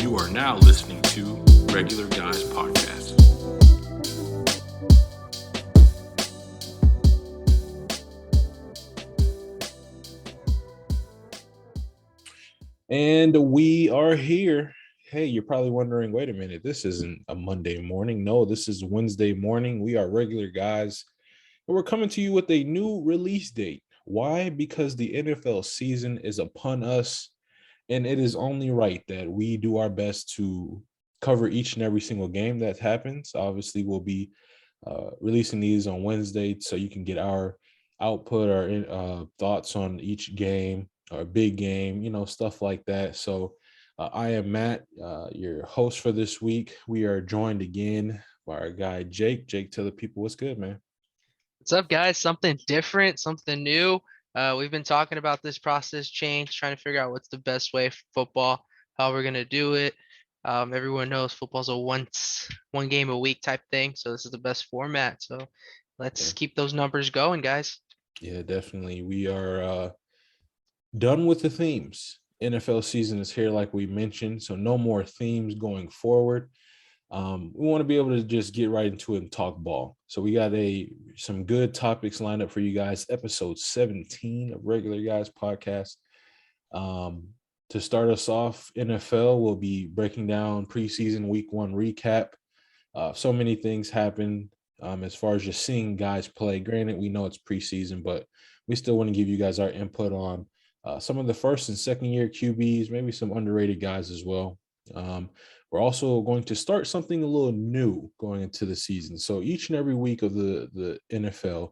You are now listening to Regular Guys Podcast. And we are here. Hey, you're probably wondering, wait a minute, this isn't a Monday morning. No, this is Wednesday morning. We are Regular Guys. And we're coming to you with a new release date. Why? Because the NFL season is upon us. And it is only right that we do our best to cover each and every single game that happens. Obviously, we'll be releasing these on Wednesday so you can get our output, our thoughts on each game or big game, stuff like that. So I am Matt, your host for this week. We are joined again by our guy, Jake. Jake, tell the people what's good, man. What's up, guys? Something different, something new. We've been talking about this process change, trying to figure out what's the best way for football, how we're gonna do it. Everyone knows football's a one game a week type thing, so this is the best format. So let's keep those numbers going, guys. Yeah, definitely. We are done with the themes. NFL season is here, like we mentioned, so no more themes going forward. We want to be able to just get right into it and talk ball. So we got some good topics lined up for you guys. Episode 17 of Regular Guys Podcast. To start us off, NFL will be breaking down preseason week 1 recap. So many things happen as far as just seeing guys play. Granted, we know it's preseason, but we still want to give you guys our input on some of the first and second year QBs, maybe some underrated guys as well. We're also going to start something a little new going into the season. So each and every week of the NFL,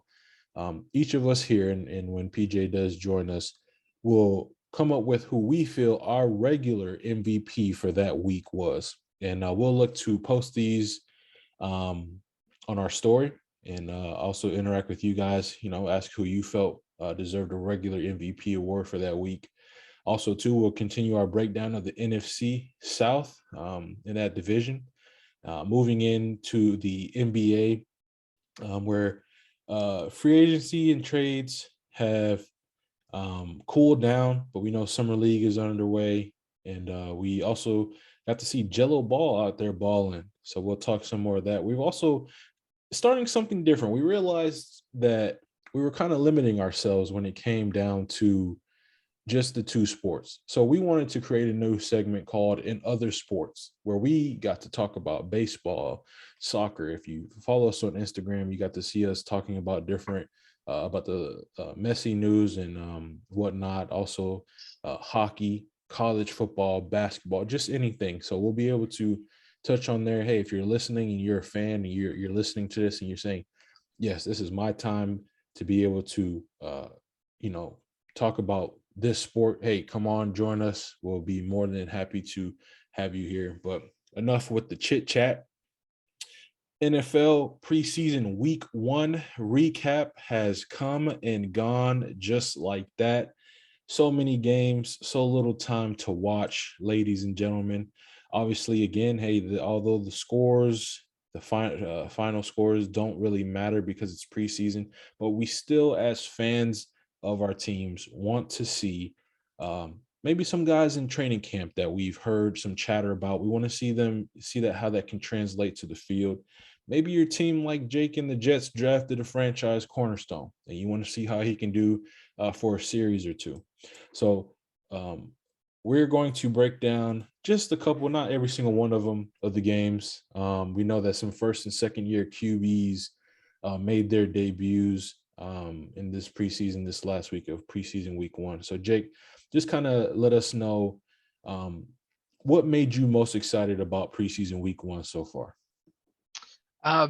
each of us here, and when PJ does join us, will come up with who we feel our regular MVP for that week was. And we'll look to post these on our story and also interact with you guys, ask who you felt deserved a regular MVP award for that week. Also, too, we'll continue our breakdown of the NFC South in that division. Moving into the NBA, where free agency and trades have cooled down, but we know Summer League is underway. And we also got to see Jello ball out there balling. So we'll talk some more of that. We've also starting something different. We realized that we were kind of limiting ourselves when it came down to just the two sports. So we wanted to create a new segment called In Other Sports, where we got to talk about baseball, soccer. If you follow us on Instagram, you got to see us talking about different, about the Messi news and whatnot. Also hockey, college football, basketball, just anything. So we'll be able to touch on there. Hey, if you're listening and you're a fan and you're listening to this and you're saying, yes, this is my time to be able to, talk about this sport, hey, come on, join us. We'll be more than happy to have you here. But enough with the chit chat. NFL preseason week 1 recap has come and gone just like that. So many games, so little time to watch, ladies and gentlemen. Obviously, again, hey, although the scores, the final scores don't really matter because it's preseason, but we still, as fans of our teams, want to see maybe some guys in training camp that we've heard some chatter about. We want to see that how that can translate to the field. Maybe your team, like Jake and the Jets, drafted a franchise cornerstone, and you want to see how he can do for a series or two. So we're going to break down just a couple, not every single one of them, of the games. We know that some first and second year QBs made their debuts in this preseason, this last week of preseason week 1. So Jake, just kind of let us know what made you most excited about preseason week 1 so far.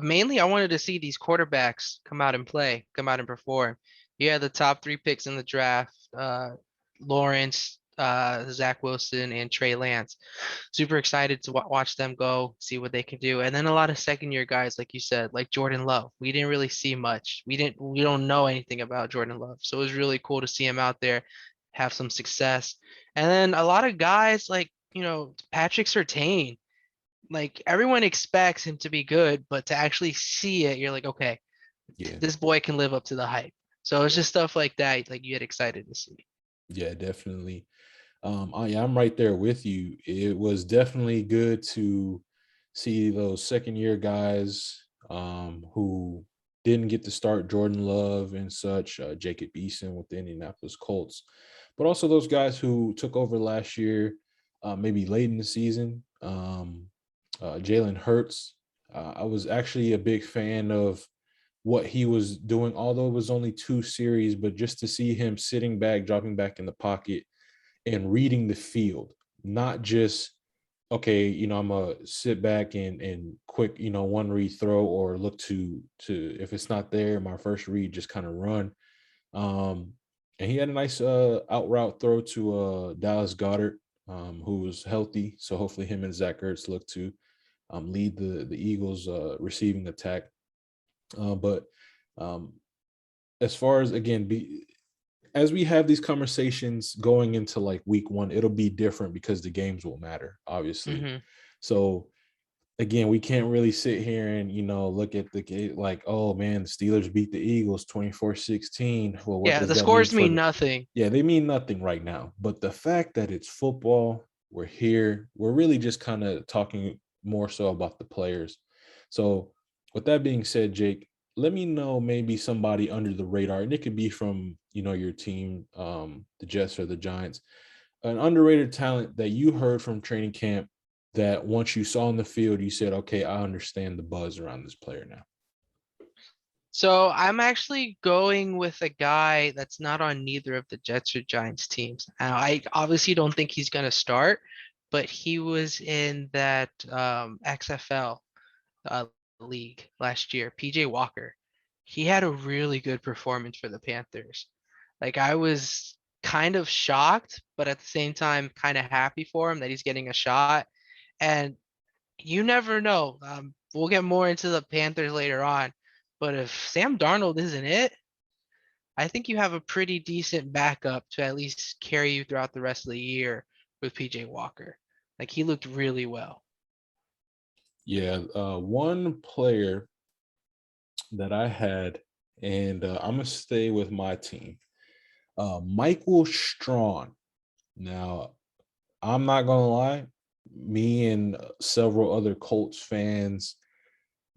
Mainly, I wanted to see these quarterbacks come out and play, come out and perform. You had the top 3 picks in the draft, Lawrence, Zach Wilson, and Trey Lance. Super excited to watch them go, see what they can do. And then a lot of second-year guys, like you said, like Jordan Love. We didn't really see much. We don't know anything about Jordan Love. So it was really cool to see him out there have some success. And then a lot of guys like, Patrick Surtain. Like everyone expects him to be good, but to actually see it, you're like, okay, Yeah. this boy can live up to the hype. So it's just stuff like that, like you get excited to see. Yeah, definitely. Yeah, I'm right there with you. It was definitely good to see those second year guys who didn't get to start, Jordan Love and such, Jacob Eason with the Indianapolis Colts, but also those guys who took over last year, maybe late in the season. Jalen Hurts. I was actually a big fan of what he was doing, although it was only 2 series, but just to see him sitting back, dropping back in the pocket and reading the field, not just, okay, I'm gonna sit back and quick, one read throw, or look to if it's not there, my first read, just kind of run. Um, and he had a nice out route throw to Dallas Goddard, who was healthy. So hopefully him and Zach Ertz look to lead the Eagles receiving attack. But um, as far as, again, as we have these conversations going into like week 1, it'll be different because the games will matter, obviously. Mhm. So again, we can't really sit here and, look at the game like, oh man, the Steelers beat the Eagles 24-16. Well, what Yeah, does the that mean scores for mean the, nothing. yeah, they mean nothing right now. But the fact that it's football, we're here, we're really just kind of talking more so about the players. So with that being said, Jake, let me know maybe somebody under the radar, and it could be from, your team, the Jets or the Giants, an underrated talent that you heard from training camp that once you saw on the field, you said, okay, I understand the buzz around this player now. So I'm actually going with a guy that's not on neither of the Jets or Giants teams. I obviously don't think he's going to start, but he was in that XFL uh, league last year, PJ Walker. He had a really good performance for the Panthers. Like I was kind of shocked, but at the same time, kind of happy for him that he's getting a shot. And you never know. We'll get more into the Panthers later on, but if Sam Darnold isn't it, I think you have a pretty decent backup to at least carry you throughout the rest of the year with PJ Walker. Like he looked really well. Yeah, one player that I had, and I'm going to stay with my team, Michael Strawn. Now, I'm not going to lie, me and several other Colts fans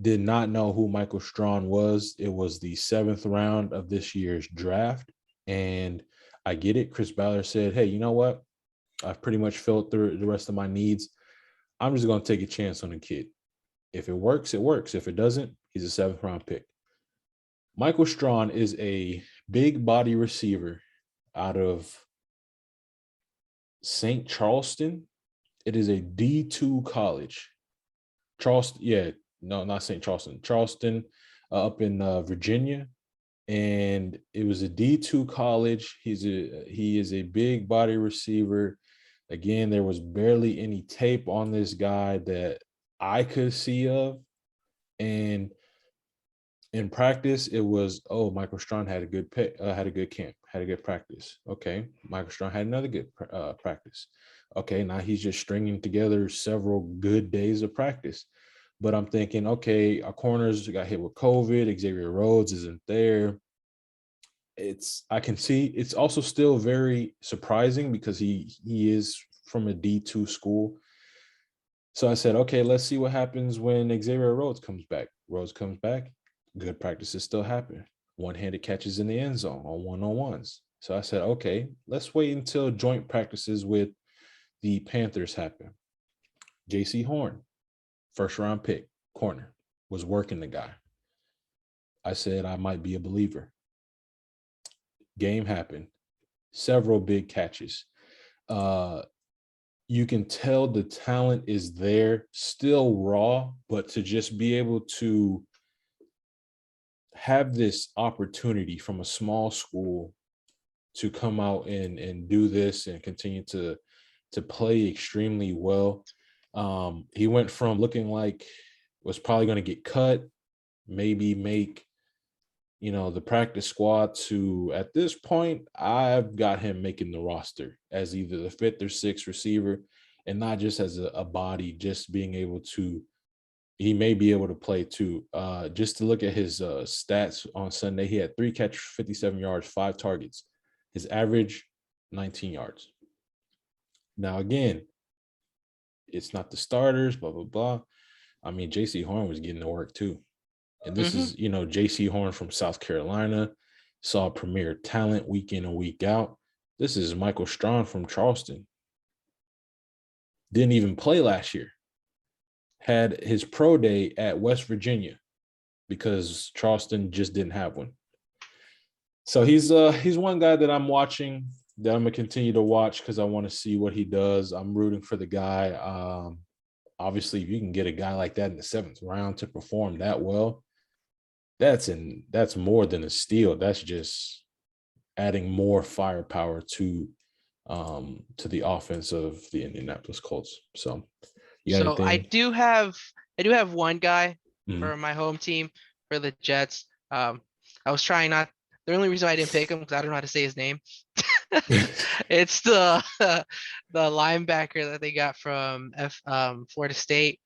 did not know who Michael Strawn was. It was the 7th round of this year's draft. And I get it. Chris Ballard said, hey, you know what? I've pretty much filled through the rest of my needs. I'm just going to take a chance on the kid. If it works, it works. If it doesn't, he's a 7th round pick. Michael Strawn is a big body receiver out of St. Charleston. It is a D2 college. Charleston, yeah, no, not St. Charleston. Charleston, up in Virginia, and it was a D2 college. He is a big body receiver. Again, there was barely any tape on this guy that I could see of, and in practice, it was, oh, Michael Strawn had a good had a good camp, had a good practice. Okay, Michael Strawn had another good practice. Okay, now he's just stringing together several good days of practice. But I'm thinking, okay, our corners got hit with COVID. Xavier Rhodes isn't there. I can see it's also still very surprising because he is from a D2 school. So I said, okay, let's see what happens when Xavier Rhodes comes back. Rhodes comes back, good practices still happen. One-handed catches in the end zone on one-on-ones. So I said, okay, let's wait until joint practices with the Panthers happen. J.C. Horn, first-round pick, corner, was working the guy. I said I might be a believer. Game happened. Several big catches. You can tell the talent is there, still raw, but to just be able to have this opportunity from a small school to come out and do this and continue to play extremely well. He went from looking like was probably going to get cut, maybe make the practice squad, to at this point I've got him making the roster as either the 5th or 6th receiver, and not just as a body, just being able to, he may be able to play too. Just to look at his stats on Sunday, he had 3 catches, 57 yards, 5 targets. His average, 19 yards. Now, again, it's not the starters, blah, blah, blah. I mean, J.C. Horn was getting to work too. And this is, J.C. Horn from South Carolina, saw premier talent week in and week out. This is Michael Strawn from Charleston. Didn't even play last year. Had his pro day at West Virginia because Charleston just didn't have one. So he's one guy that I'm watching, that I'm gonna continue to watch because I want to see what he does. I'm rooting for the guy. Obviously, if you can get a guy like that in the 7th round to perform that well, that's more than a steal. That's just adding more firepower to the offense of the Indianapolis Colts. So you got So I anything? do have one guy Mhm. for my home team for the Jets. I was trying not. The only reason I didn't pick him because I don't know how to say his name. It's the the linebacker that they got from Florida State,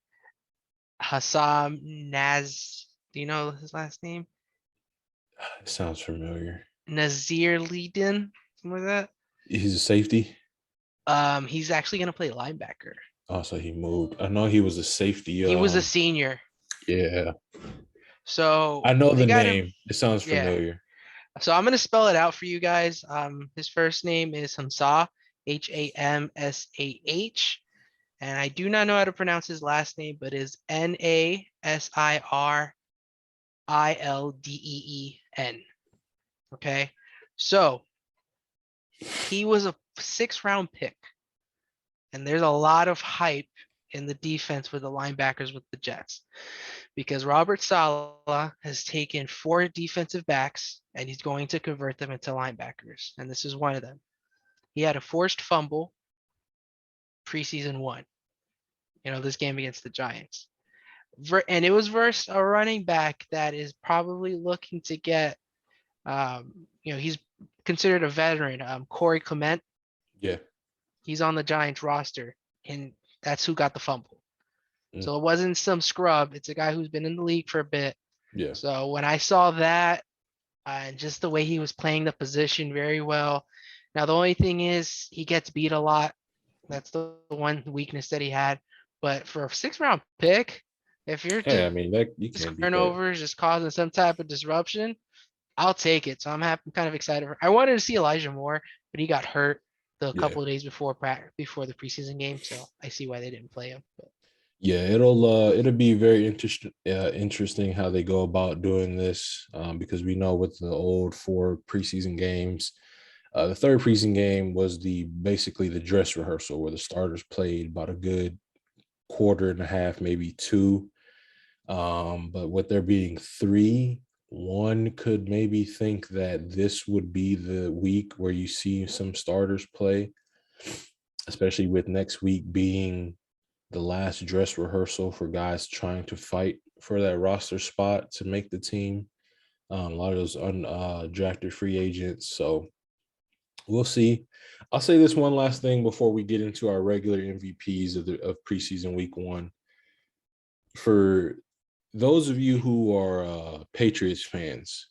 Hassam Naz. Do you know his last name? It sounds familiar. Nazir Leedon, something like that. He's a safety. He's actually gonna play linebacker. Also, he moved. I know he was a safety. He was a senior, Yeah, so I know they the got him. name. It sounds Yeah. familiar. So I'm gonna spell it out for you guys. His first name is Hamsah, Hamsah, and I do not know how to pronounce his last name, but is Nasirildeen. Okay, so he was a 6th-round pick, and there's a lot of hype in the defense with the linebackers with the Jets because Robert Saleh has taken 4 defensive backs and he's going to convert them into linebackers, and this is one of them. He had a forced fumble preseason 1, this game against the Giants. And it was versus a running back that is probably looking to get, he's considered a veteran, Corey Clement. Yeah. He's on the Giants roster, and that's who got the fumble. Mm. So it wasn't some scrub. It's a guy who's been in the league for a bit. Yeah. So when I saw that, and just the way he was playing the position very well. Now, the only thing is he gets beat a lot. That's the one weakness that he had. But for a 6th-round pick, if you're Hey, I mean, that you can't beat that. turnovers just causing some type of disruption, I'll take it. So I'm kind of excited. I wanted to see Elijah Moore, but he got hurt the couple of days before the preseason game. So I see why they didn't play him. But. Yeah, it'll be very interesting how they go about doing this, because we know with the old 4 preseason games, the 3rd preseason game was basically the dress rehearsal where the starters played about a good quarter and a half, maybe 2. But with there being 3, one could maybe think that this would be the week where you see some starters play, especially with next week being the last dress rehearsal for guys trying to fight for that roster spot to make the team. A lot of those undrafted free agents. So we'll see. I'll say this one last thing before we get into our regular MVPs of preseason week 1. For those of you who are Patriots fans,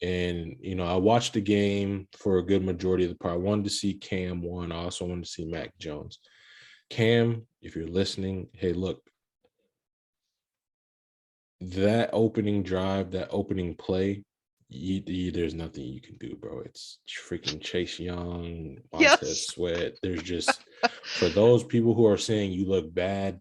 and I watched the game for a good majority of the part. I wanted to see Cam won. I also wanted to see Mac Jones. Cam, if you're listening, hey, look, that opening drive, that opening play, there's nothing you can do, bro. It's freaking Chase Young, Montez Sweat. There's just, for those people who are saying you look bad,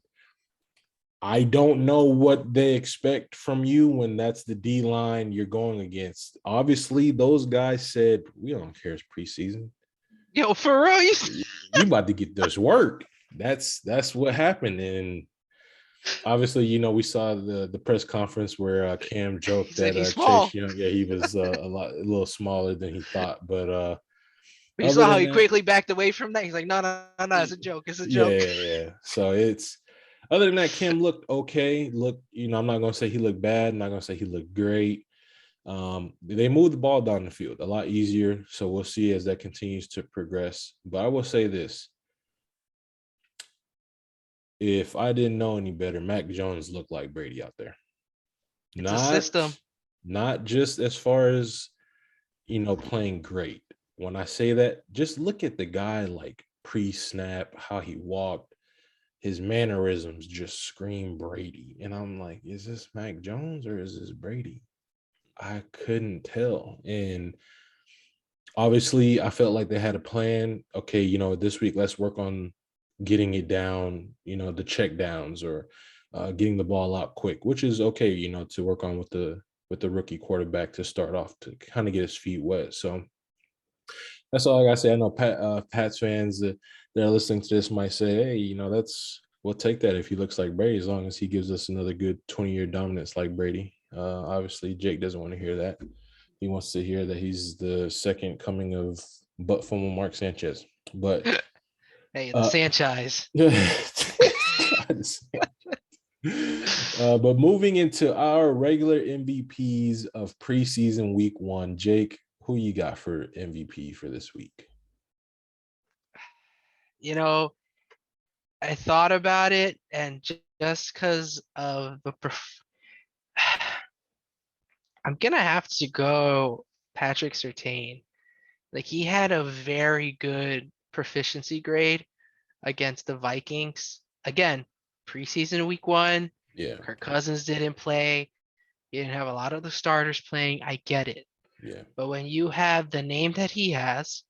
I don't know what they expect from you when that's the D line you're going against. Obviously, those guys said, we don't care, it's preseason. Yo, for real, you about to get this work. That's what happened. And obviously, we saw the press conference where Cam joked that small. Chase Young, he was a little smaller than he thought. But you saw how he quickly backed away from that. He's like, no, it's a joke. It's a joke. Yeah. So it's, other than that, Cam looked okay. I'm not gonna say he looked bad. I'm not gonna say he looked great. They moved the ball down the field a lot easier. So we'll see as that continues to progress. But I will say this. If I didn't know any better, Mac Jones looked like Brady out there. It's a system. Not just as far as, playing great. When I say that, just look at the guy like pre-snap, how he walked, his mannerisms just scream Brady. And I'm like, is this Mac Jones or is this Brady? I couldn't tell. And obviously, I felt like they had a plan. Okay, this week, let's work on getting it down, the check downs or getting the ball out quick, which is okay, to work on with the rookie quarterback to start off to kind of get his feet wet. So that's all I gotta say. I know Pats fans that are listening to this might say, hey, we'll take that if he looks like Brady, as long as he gives us another good 20-year dominance like Brady. Obviously, Jake doesn't want to hear that. He wants to hear that he's the second coming of butt fumble Mark Sanchez. But Hey, the Sanchez. But moving into our regular MVPs of preseason week 1, Jake, who you got for MVP for this week? I thought about it, and just because of I'm gonna have to go Patrick Surtain. Like, he had a very good proficiency grade against the Vikings. Again, preseason week 1, Yeah. Kirk Cousins didn't play. You didn't have a lot of the starters playing. I get it. Yeah. But when you have the name that he has,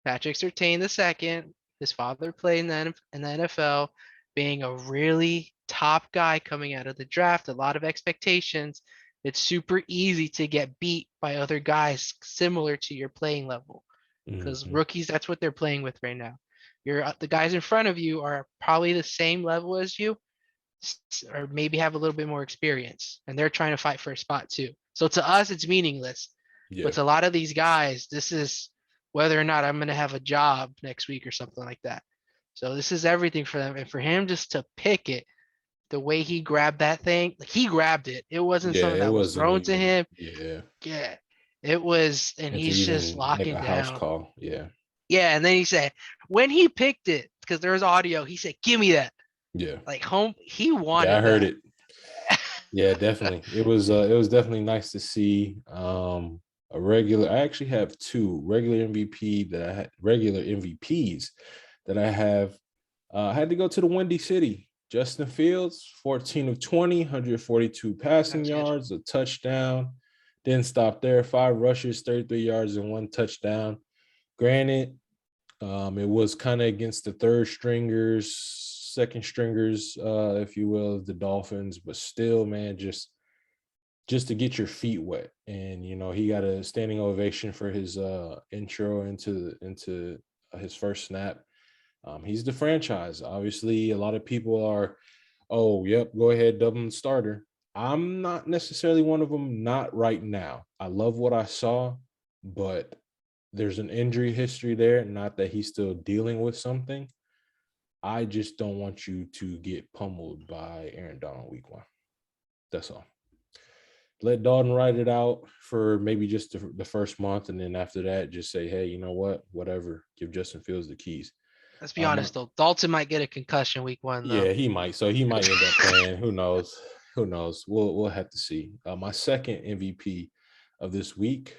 Patrick Surtain II, his father played in the NFL, being a really top guy coming out of the draft, a lot of expectations, it's super easy to get beat by other guys similar to your playing level. Because rookies, that's what they're playing with right now. The guys in front of you are probably the same level as you, or maybe have a little bit more experience, and they're trying to fight for a spot too. So to us, it's meaningless. Yeah. But to a lot of these guys, this is whether or not I'm going to have a job next week or something like that. So this is everything for them. And for him just to pick it, the way he grabbed that thing, like, he grabbed it. It wasn't something that was thrown to him. Yeah. Yeah. It was, and he's just locking make a down. house call. Yeah. Yeah. And then he said, when he picked it, because there was audio, he said, give me that. Yeah. Like, he wanted I heard that. it. Yeah, definitely. It was definitely nice to see I actually have two regular MVPs that I have. I had to go to the Windy City. Justin Fields, 14 of 20, 142 passing yards, a touchdown. Didn't stop there. 5 rushes, 33 yards, and 1 touchdown. Granted, it was kind of against the third stringers, second stringers, if you will, the Dolphins, but still, man, just to get your feet wet. And he got a standing ovation for his intro into his first snap. He's the franchise. Obviously, a lot of people are, oh, yep, go ahead, double him starter. I'm not necessarily one of them, not right now. I love what I saw, but there's an injury history there, not that he's still dealing with something. I just don't want you to get pummeled by Aaron Donald week 1. That's all. Let Dalton ride it out for maybe just the first month, and then after that, just say, hey, you know what? Whatever. Give Justin Fields the keys. Let's be honest, though. Dalton might get a concussion week 1, though. Yeah, he might. So he might end up playing. Who knows? Who knows? We'll have to see. My second MVP of this week,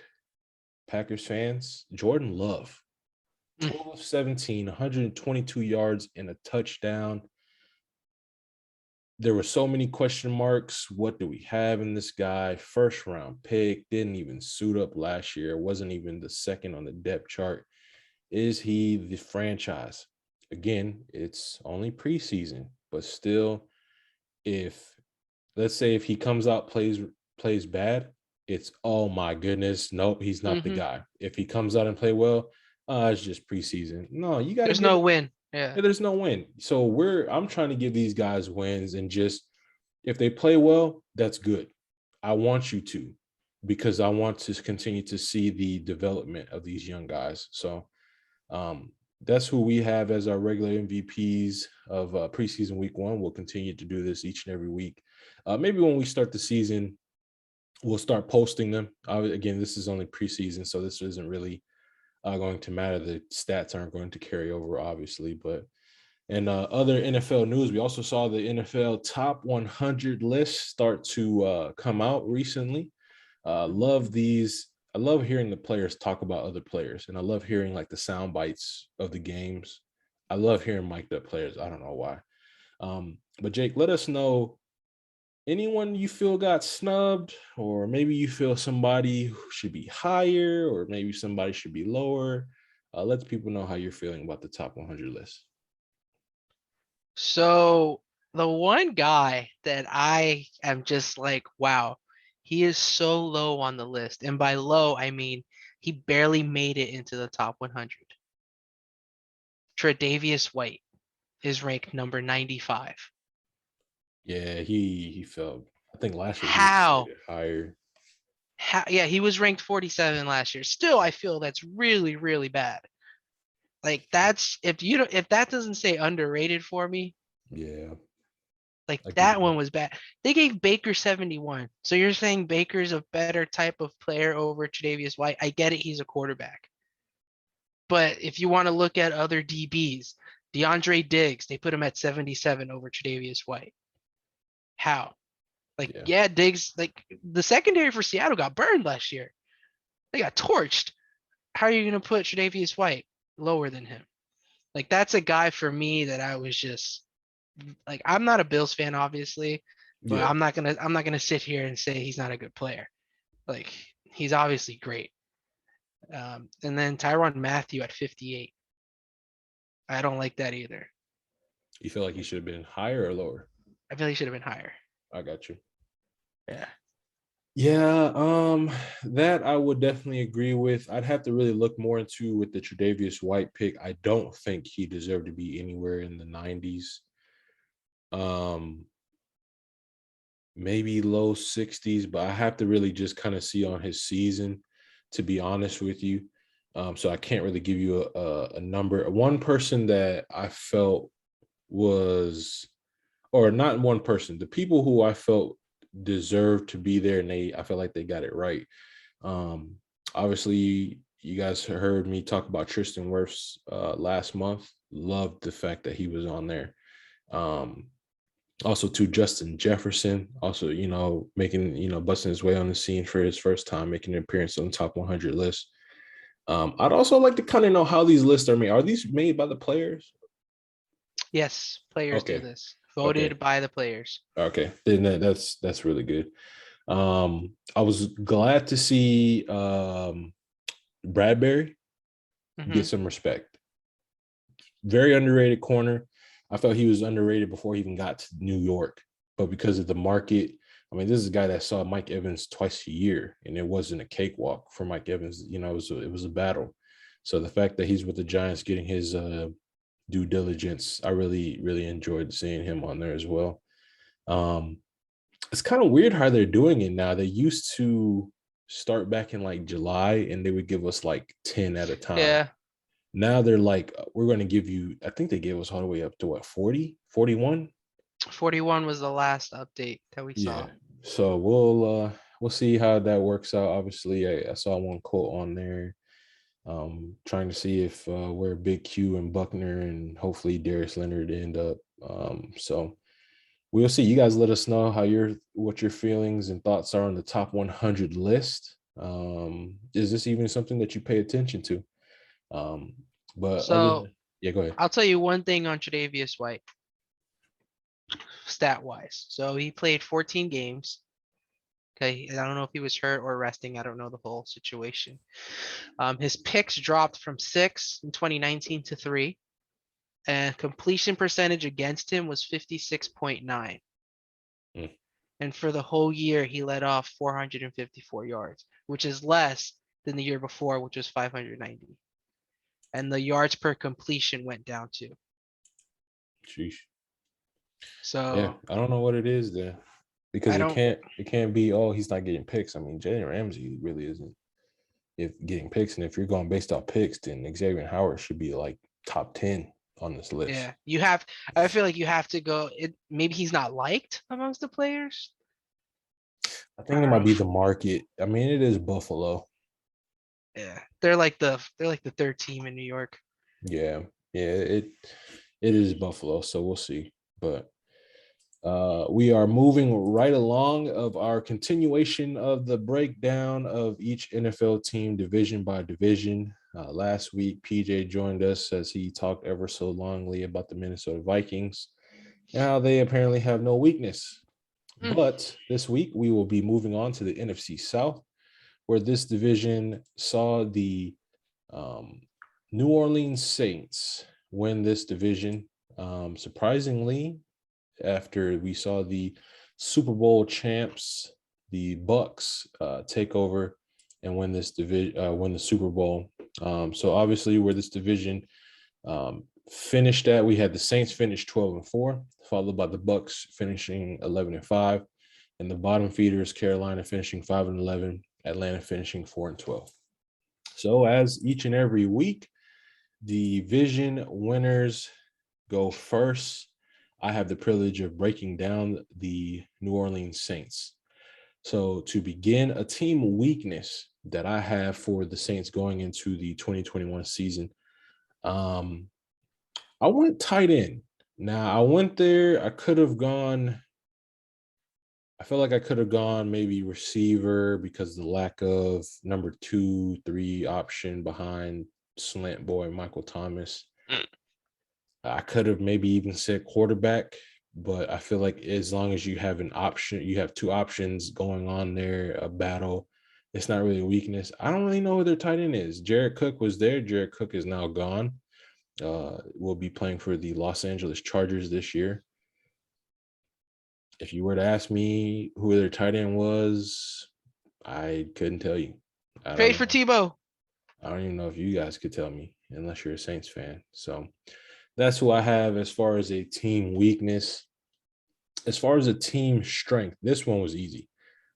Packers fans, Jordan Love. 12 of 17, 122 yards and a touchdown. There were so many question marks. What do we have in this guy? First round pick, didn't even suit up last year, wasn't even the second on the depth chart. Is he the franchise? Again, it's only preseason, but still, let's say if he comes out, plays bad, it's, oh my goodness, nope, he's not the guy. If he comes out and play well, it's just preseason. No, you got to. There's no win. Yeah, there's no win. So I'm trying to give these guys wins, and just if they play well, that's good. I want you to, because I want to continue to see the development of these young guys. So that's who we have as our regular MVPs of preseason week 1. We'll continue to do this each and every week. Maybe when we start the season, we'll start posting them. Again, this is only preseason, so this isn't really going to matter. The stats aren't going to carry over, obviously. But in other NFL news, we also saw the NFL top 100 list start to come out recently. Love these. love hearing the players talk about other players, and I love hearing like the sound bites of the games. I love hearing mic'd up players. I don't know why. But Jake, let us know anyone you feel got snubbed, or maybe you feel somebody who should be higher, or maybe somebody should be lower. Let the people know how you're feeling about the top 100 list. So the one guy that I am just like, wow, he is so low on the list. And by low, I mean he barely made it into the top 100. Tredavius White is ranked number 95. Yeah, he felt. I think last year he was How? rated higher. Yeah, he was ranked 47 last year. Still, I feel that's really, really bad. Like that's if that doesn't say underrated for me, Yeah, like I get that you. one was bad. They gave Baker 71. So you're saying Baker's a better type of player over Tredavious White? I get it, he's a quarterback. But if you want to look at other DBs, DeAndre Diggs, they put him at 77 over Tredavious White. How? Like, Yeah, yeah, Diggs, like the secondary for Seattle got burned last year. They got torched. How are you going to put Tredavious White lower than him? Like, that's a guy for me that I was just like, I'm not a Bills fan, obviously, but yeah. I'm not gonna sit here and say he's not a good player. Like, he's obviously great. And then Tyrann Mathieu at 58. I don't like that either. You feel like he should have been higher or lower? I feel he should have been higher. I got you. Yeah. Yeah, that I would definitely agree with. I'd have to really look more into with the Tredavious White pick. I don't think he deserved to be anywhere in the 90s. Um, maybe low 60s, but I have to really just kind of see on his season, to be honest with you. So I can't really give you a number. One person that I felt was, or not one person, the people who I felt deserved to be there, and I felt like they got it right. Obviously, you guys heard me talk about Tristan Wirfs last month. Loved the fact that he was on there. Um, Also to Justin Jefferson, also, making, busting his way on the scene for his first time, making an appearance on the top 100 list. I'd also like to kind of know how these lists are made. Are these made by the players? Yes, players do Okay. this. Okay. Voted by the players. Okay. Then that's really good. I was glad to see Bradbury get Hmm. some respect. Very underrated corner. I felt he was underrated before he even got to New York, but because of the market, I mean, this is a guy that saw Mike Evans twice a year, and it wasn't a cakewalk for Mike Evans. It was a battle. So the fact that he's with the Giants, getting his due diligence, I really, really enjoyed seeing him on there as well. Um, it's kind of weird how they're doing it now. They used to start back in like July, and they would give us like 10 at a time. Yeah. Now they're like, we're going to give you, I think they gave us all the way up to what, 40, 41? 41 was the last update that we Yeah. saw. So we'll see how that works out. Obviously, I saw one quote on there, trying to see if where Big Q and Buckner and hopefully Darius Leonard end up. So we'll see. You guys let us know what your feelings and thoughts are on the top 100 list. Is this even something that you pay attention to? Um, but other So than, yeah, go ahead. I'll tell you one thing on Tredavious White, stat wise. So he played 14 games. Okay, I don't know if he was hurt or resting. I don't know the whole situation. His picks dropped from 6 in 2019 to 3, and completion percentage against him was 56.9. Mm, And for the whole year, he let off 454 yards, which is less than the year before, which was 590. And the yards per completion went down too. sheesh. Yeah, So I don't know what it is there, because I it don't. can't be, oh, he's not getting picks. I mean, Jalen Ramsey really isn't if getting picks, and if you're going based off picks, then Xavier Howard should be like top 10 on this list. Yeah, you have. I feel like you have to go. Maybe he's not liked amongst the players. I I think it don't might know. be the market. I mean, it is Buffalo. Yeah, they're like the third team in New York. Yeah, yeah, it is Buffalo. So we'll see. But We are moving right along of our continuation of the breakdown of each NFL team division by division. Last week, PJ joined us as he talked ever so longly about the Minnesota Vikings and how they apparently have no weakness. But this week, we will be moving on to the NFC South, where this division saw the New Orleans Saints win this division. Surprisingly, after we saw the Super Bowl champs, the Bucks, take over and win this division, win the Super Bowl. So obviously, where this division finished at, we had the Saints finish 12-4, followed by the Bucks finishing 11-5, and the bottom feeders, Carolina finishing 5-11, Atlanta finishing 4-12. So as each and every week, the division winners go first. I have the privilege of breaking down the New Orleans Saints. So to begin, a team weakness that I have for the Saints going into the 2021 season, I went tight end. Now, I went there. I feel like I could have gone maybe receiver because of the lack of number 2, 3 option behind slant boy Michael Thomas. I could have maybe even said quarterback, but I feel like as long as you have an option, you have 2 options going on there, a battle, it's not really a weakness. I don't really know who their tight end is. Jared Cook was there. Jared Cook is now gone. Will be playing for the Los Angeles Chargers this year. If you were to ask me who their tight end was, I couldn't tell you. Trade for Tebow. I don't even know if you guys could tell me unless you're a Saints fan. So that's who I have as far as a team weakness. As far as a team strength, this one was easy.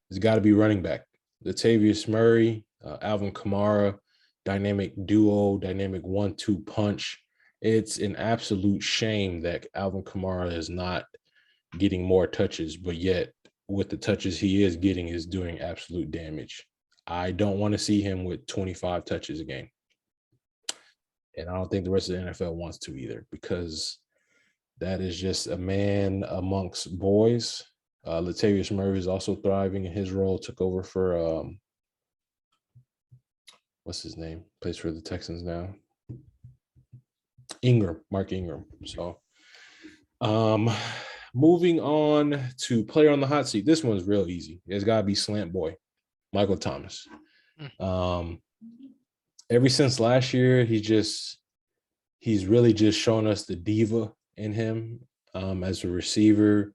It's got to be running back. Latavius Murray, Alvin Kamara, dynamic duo, dynamic 1-2 punch. It's an absolute shame that Alvin Kamara is not getting more touches, but yet with the touches he is getting is doing absolute damage. I don't want to see him with 25 touches a game. And I don't think the rest of the NFL wants to either, because that is just a man amongst boys. Latavius Murray is also thriving in his role, took over for, what's his name? Plays for the Texans now. Mark Ingram. So moving on to player on the hot seat. This one's real easy. It's got to be slant boy, Michael Thomas. Ever since last year, he's really just shown us the diva in him as a receiver.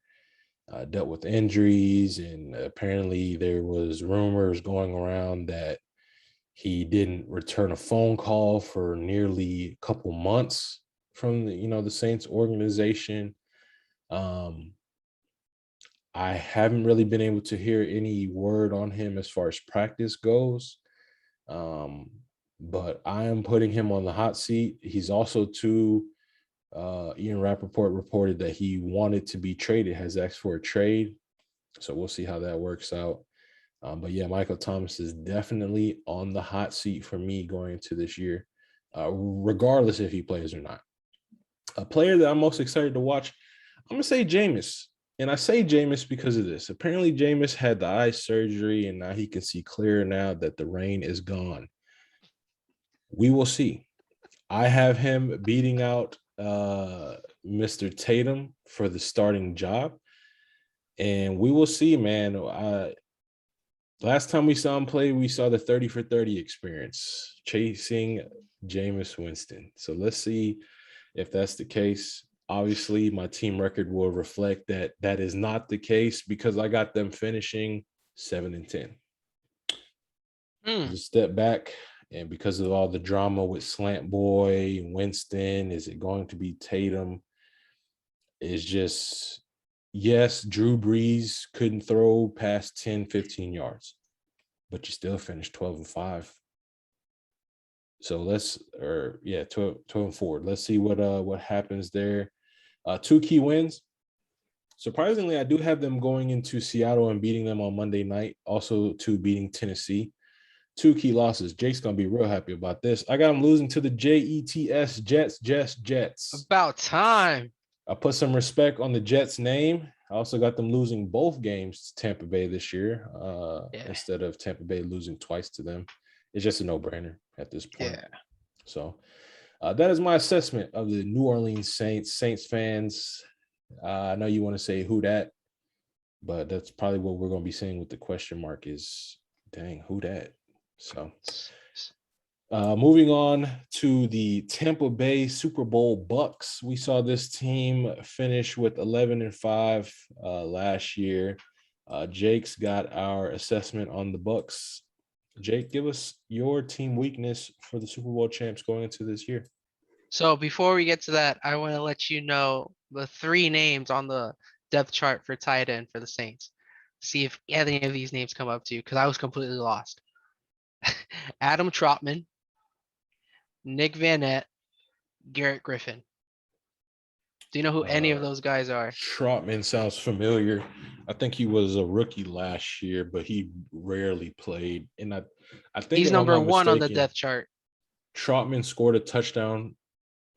Dealt with injuries, and apparently there was rumors going around that he didn't return a phone call for nearly a couple months from the Saints organization. I haven't really been able to hear any word on him as far as practice goes. But I am putting him on the hot seat. He's also Ian Rappaport reported that he wanted to be traded, has asked for a trade. So we'll see how that works out. But yeah, Michael Thomas is definitely on the hot seat for me going into this year, regardless if he plays or not. A player that I'm most excited to watch, I'm going to say Jameis. And I say Jameis because of this. Apparently, Jameis had the eye surgery, and now he can see clear now that the rain is gone. We will see. I have him beating out Mr. Tatum for the starting job. And we will see, man. Last time we saw him play, we saw the 30 for 30 experience, chasing Jameis Winston. So let's see if that's the case. Obviously, my team record will reflect that that is not the case, because I got them finishing 7-10. Just step back, and because of all the drama with Slant Boy, Winston, is it going to be Tatum? It's just, yes, Drew Brees couldn't throw past 10, 15 yards, but you still finished 12-5. So 12-4. Let's see what happens there. 2 key wins. Surprisingly, I do have them going into Seattle and beating them on Monday night. Also, 2 beating Tennessee. 2 key losses. Jake's going to be real happy about this. I got them losing to the Jets. About time. I put some respect on the Jets' name. I also got them losing both games to Tampa Bay this year instead of Tampa Bay losing twice to them. It's just a no-brainer at this point. Yeah. So that is my assessment of the New Orleans Saints. Saints fans, I know you want to say who that, but that's probably what we're going to be saying with the question mark is, dang, who that? So moving on to the Tampa Bay Super Bowl Bucks. We saw this team finish with 11-5 last year. Jake's got our assessment on the Bucks. Jake, give us your team weakness for the Super Bowl champs going into this year. So before we get to that, I want to let you know the 3 names on the depth chart for tight end for the Saints. See if any of these names come up to you, because I was completely lost. Adam Trotman, Nick Vanette, Garrett Griffin. Do you know who any of those guys are? Trotman sounds familiar. I think he was a rookie last year, but he rarely played. And I think he's number 1 on the depth chart. Trotman scored a touchdown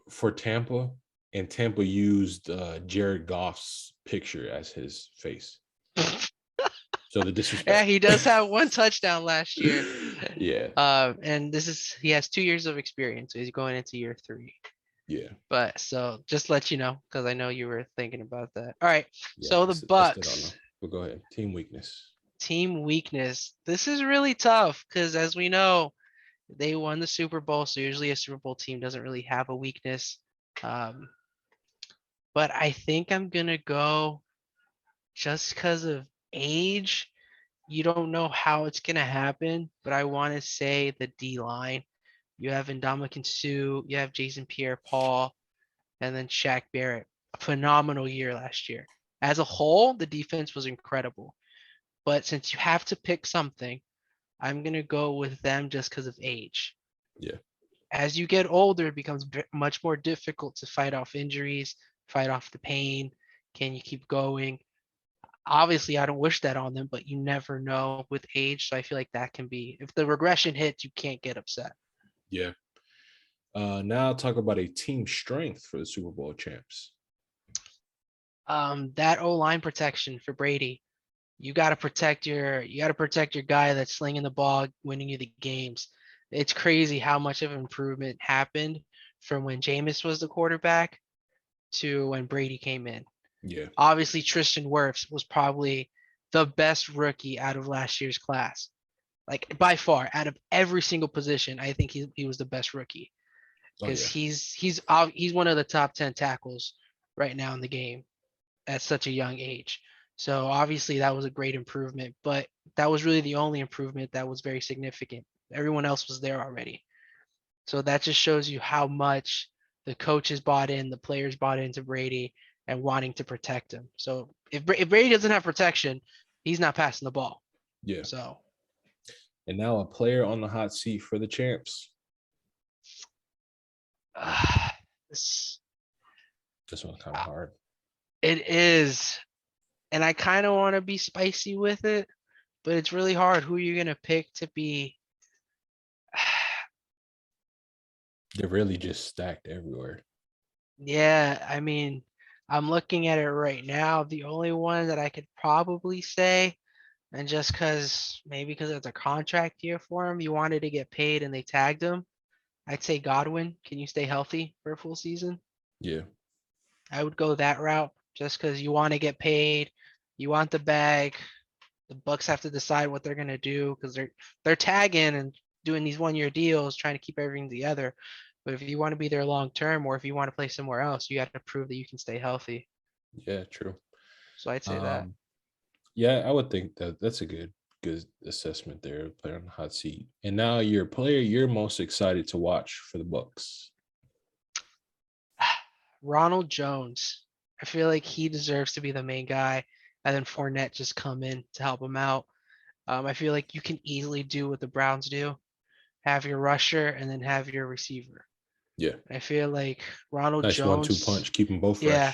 for Tampa, and Tampa used Jared Goff's picture as his face. So the disrespect. Yeah, he does have 1 touchdown last year. Yeah. And he has 2 years of experience. So he's going into year 3. Yeah. But so just let you know, because I know you were thinking about that. All right. Yeah, so the Bucks. But go ahead. Team weakness. Team weakness. This is really tough because, as we know, they won the Super Bowl. So usually a Super Bowl team doesn't really have a weakness. But I think I'm going to go just because of age. You don't know how it's going to happen, but I want to say the D-line. You have Ndamukong Suh, you have Jason Pierre-Paul, and then Shaq Barrett. A phenomenal year last year. As a whole, the defense was incredible. But since you have to pick something, I'm going to go with them just because of age. Yeah. As you get older, it becomes much more difficult to fight off injuries, fight off the pain. Can you keep going? Obviously, I don't wish that on them, but you never know with age. So I feel like that can be, if the regression hits, you can't get upset. Yeah. Now I'll talk about a team strength for the Super Bowl champs. That O-line protection for Brady. You got to protect your guy that's slinging the ball, winning you the games. It's crazy how much of improvement happened from when Jameis was the quarterback to when Brady came in. Yeah. Obviously, Tristan Wirfs was probably the best rookie out of last year's class. Like by far, out of every single position, I think he was the best rookie. Because he's one of the top 10 tackles right now in the game at such a young age. So obviously that was a great improvement, but that was really the only improvement that was very significant. Everyone else was there already. So that just shows you how much the coaches bought in, the players bought into Brady and wanting to protect him. So if Brady doesn't have protection, he's not passing the ball. Yeah. So. And now a player on the hot seat for the champs. This one's kind of hard. It is. And I kind of want to be spicy with it, but it's really hard. Who are you going to pick to be? They're really just stacked everywhere. Yeah, I mean, I'm looking at it right now. The only one that I could probably say, and just maybe because it's a contract year for him, you wanted to get paid and they tagged him, I'd say Godwin. Can you stay healthy for a full season? Yeah. I would go that route just because you want to get paid. You want the bag. The Bucks have to decide what they're going to do because they're tagging and doing these 1-year deals, trying to keep everything together. But if you want to be there long term, or if you want to play somewhere else, you got to prove that you can stay healthy. Yeah, true. So I'd say that. Yeah, I would think that's a good assessment there. Player on the hot seat. And now your player you're most excited to watch for the Bucks. Ronald Jones. I feel like he deserves to be the main guy, and then Fournette just come in to help him out. I feel like you can easily do what the Browns do. Have your rusher and then have your receiver. Yeah. I feel like Ronald Jones. Nice 1-2 punch. Keep them both fresh. Yeah.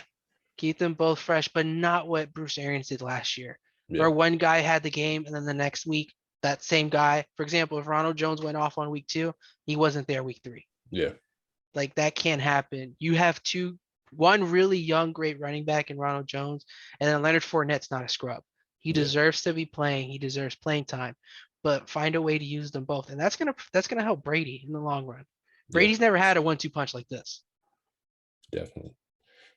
Keep them both fresh, but not what Bruce Arians did last year. Yeah. Where one guy had the game and then the next week, that same guy, for example, if Ronald Jones went off on week 2, he wasn't there week 3. Yeah. Like that can't happen. You have 2 one really young, great running back in Ronald Jones, and then Leonard Fournette's not a scrub. He Yeah, deserves to be playing. He deserves playing time, but find a way to use them both, and that's gonna help Brady in the long run. yeah, Brady's never had a 1-2 punch like this. definitely.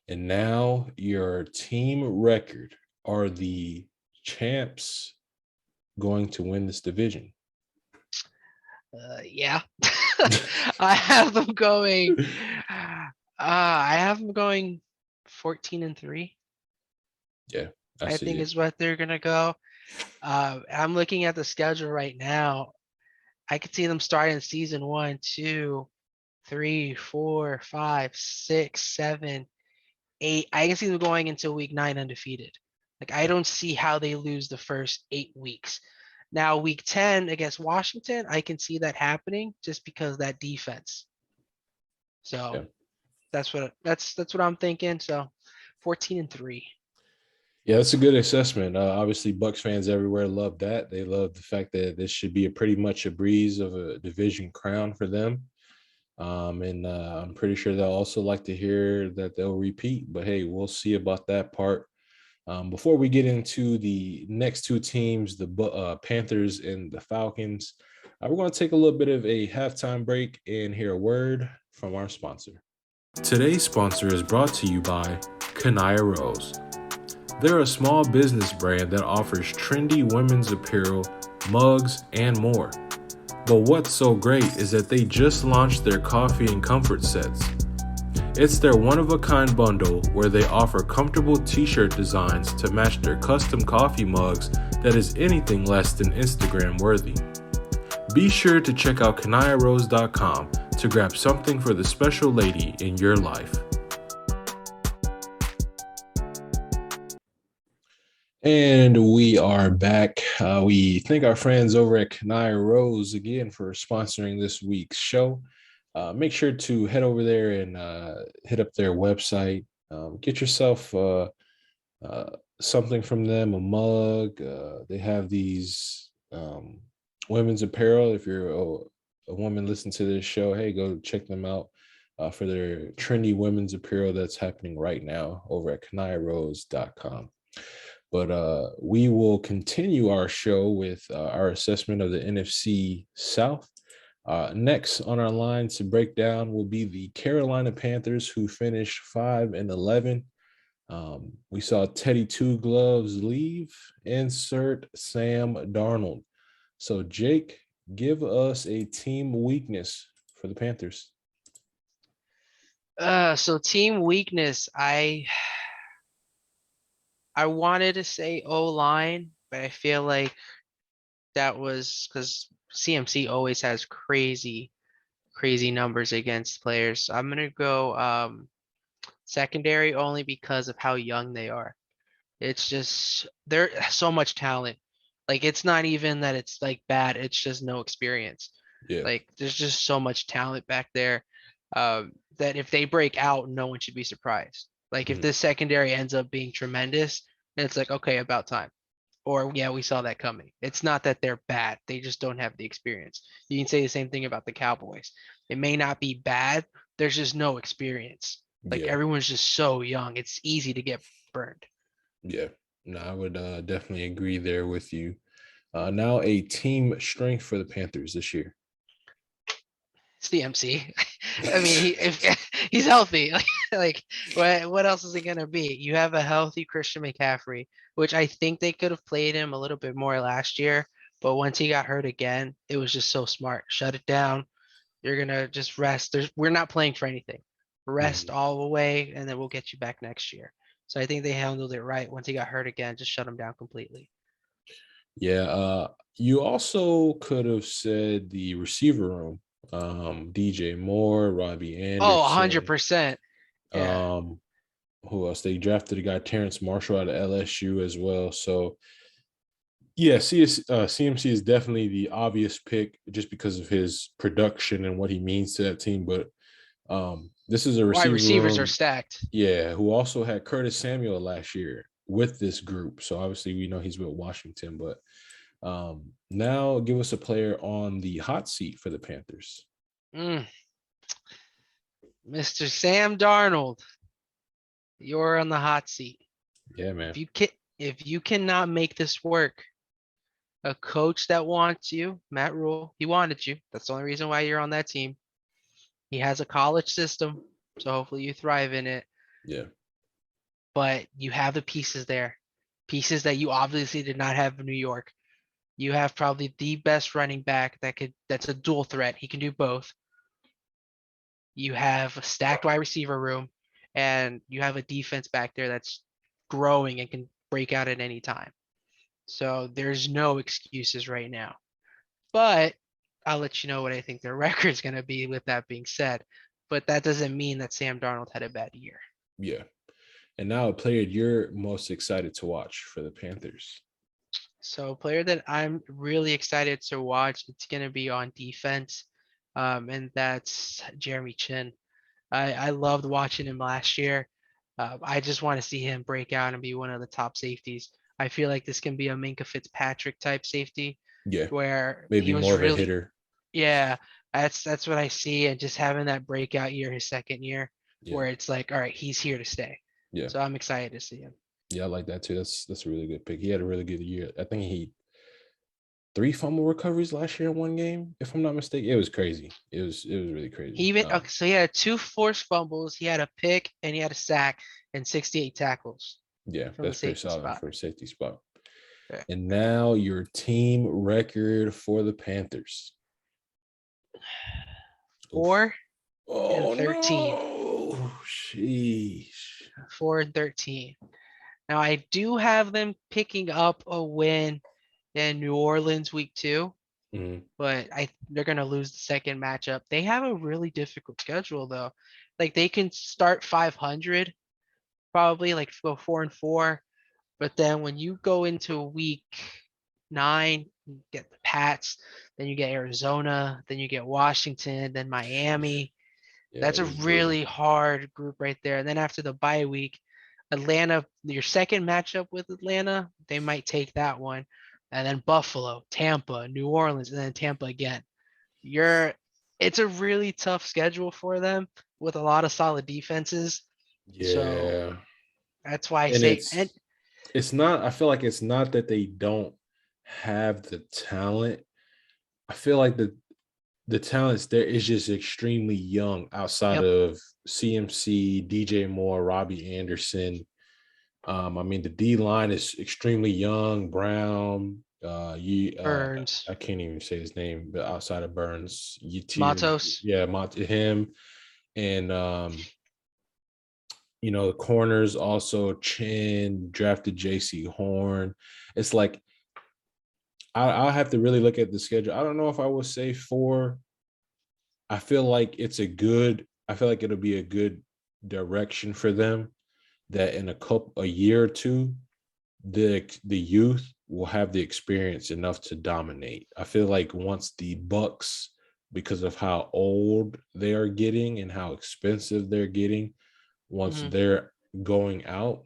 And now your team record. Are the champs going to win this division? Yeah, I have them going. I have them going 14-3. Yeah, I I see think it. is what they're gonna go. I'm looking at the schedule right now. I could see them starting season 1, 2, 3, 4, 5, 6, 7, 8. I can see them going until week 9 undefeated. Like I don't see how they lose the first 8 weeks. Now week 10 against Washington, I can see that happening just because that defense. Yeah. So that's what I'm thinking. So 14-3. Yeah, that's a good assessment. Obviously, Bucks fans everywhere love that. They love the fact that this should be a pretty much a breeze of a division crown for them. And I'm pretty sure they'll also like to hear that they'll repeat. But hey, we'll see about that part. Before we get into the next two teams, the Panthers and the Falcons, we're going to take a little bit of a halftime break and hear a word from our sponsor. Today's sponsor is brought to you by Kanaya Rose. They're a small business brand that offers trendy women's apparel, mugs, and more. But what's so great is that they just launched their coffee and comfort sets. It's their one-of-a-kind bundle where they offer comfortable t-shirt designs to match their custom coffee mugs that is anything less than Instagram worthy. Be sure to check out kanayarose.com to grab something for the special lady in your life. And we are back. We thank our friends over at Kanaya Rose again for sponsoring this week's show. Make sure to head over there and hit up their website. Get yourself something from them, a mug. They have these women's apparel. If you're a woman listening to this show, hey, go check them out for their trendy women's apparel that's happening right now over at kanayarose.com. But we will continue our show with our assessment of the NFC South. Next on our line to break down will be the Carolina Panthers, who finished 5-11. We saw Teddy Two Gloves leave. Insert Sam Darnold. So, Jake, give us a team weakness for the Panthers. So team weakness, I wanted to say O-line, but I feel like that was because CMC always has crazy, crazy numbers against players. So I'm gonna go secondary only because of how young they are. It's just there's so much talent. Like it's not even that it's like bad, it's just no experience. Yeah. Like there's just so much talent back there that if they break out, no one should be surprised. Like if Mhm. this secondary ends up being tremendous, then it's like, okay, about time. Or yeah, we saw that coming. It's not that they're bad. They just don't have the experience. You can say the same thing about the Cowboys. It may not be bad. There's just no experience. Like Yeah. everyone's just so young. It's easy to get burned. Yeah. No, I would definitely agree there with you. Now, a team strength for the Panthers this year. CMC. I mean, if he's healthy, like what else is it gonna be? You have a healthy Christian McCaffrey, which I think they could have played him a little bit more last year, but once he got hurt again, it was just so smart. Shut it down. You're gonna just rest. We're not playing for anything. Rest Mhm. all the way, and then we'll get you back next year. So I think they handled it right. Once he got hurt again, just shut him down completely. Yeah. You also could have said the receiver room. DJ Moore, Robbie Oh, Anderson. 100%. Yeah. Um, who else? They drafted a guy, Terrence Marshall, out of LSU as well. So yeah, CMC is definitely the obvious pick just because of his production and what he means to that team. But this is a Wide receiver receivers are room, stacked. yeah, who also had Curtis Samuel last year with this group. So obviously we know he's with Washington, but now give us a player on the hot seat for the Panthers. Mr. Sam Darnold. You're on the hot seat. Yeah, man. If you cannot make this work, a coach that wants you, Matt Rule, he wanted you. That's the only reason why you're on that team. He has a college system, so hopefully you thrive in it. Yeah. But you have the pieces there, pieces that you obviously did not have in New York. You have probably the best running back that's a dual threat. He can do both. You have a stacked wide receiver room, and you have a defense back there that's growing and can break out at any time. So there's no excuses right now. But I'll let you know what I think their record's going to be with that being said. But that doesn't mean that Sam Darnold had a bad year. Yeah. And now a player you're most excited to watch for the Panthers. So a player that I'm really excited to watch, it's going to be on defense, and that's Jeremy Chin. I loved watching him last year. I just want to see him break out and be one of the top safeties. I feel like this can be a Minka Fitzpatrick type safety Yeah. where Maybe he was more of a really, hitter. yeah, that's what I see. And just having that breakout year, his second year, Yeah. where it's like, all right, he's here to stay. Yeah. So I'm excited to see him. Yeah, I like that too. That's a really good pick. He had a really good year. I think he 3 fumble recoveries last year in one game, if I'm not mistaken. It was crazy. It was really He crazy. even okay, so he had 2 forced fumbles, he had a pick, and he had a sack and 68 tackles Yeah, from the that's pretty safety solid spot. for a safety spot. Yeah. And now your team record for the Panthers. Oof. 4 and Oh 13. no. Sheesh. 4 and 13. Now I do have them picking up a win in New Orleans week 2, Mhm. but they're gonna lose the second matchup. They have a really difficult schedule though. Like they can start 500, probably like go 4-4, but then when you go into week 9, you get the Pats, then you get Arizona, then you get Washington, then Sheesh. Miami. Yeah, That's it a is brutal. really hard group right there. And then after the bye week, Atlanta, your second matchup with Atlanta, they might take that one. And then Buffalo, Tampa, New Orleans, and then Tampa again. It's a really tough schedule for them with a lot of solid defenses. So Yeah. that's why I And say, and it's not, I feel like it's not that they don't have the talent. I feel like the talent's there is just extremely young outside yep, of CMC, DJ Moore, Robbie Anderson. I mean, the D line is extremely young. Brown, Burns, I can't even say his name, but outside of Burns, Matos. yeah, him, and the corners also Chin drafted JC Horn. It's like I'll have to really look at the schedule. I don't know if I would say 4. I feel like I feel like it'll be a good direction for them that in a year or two, the youth will have the experience enough to dominate. I feel like once the Bucks, because of how old they are getting and how expensive they're getting, once Mhm. they're going out,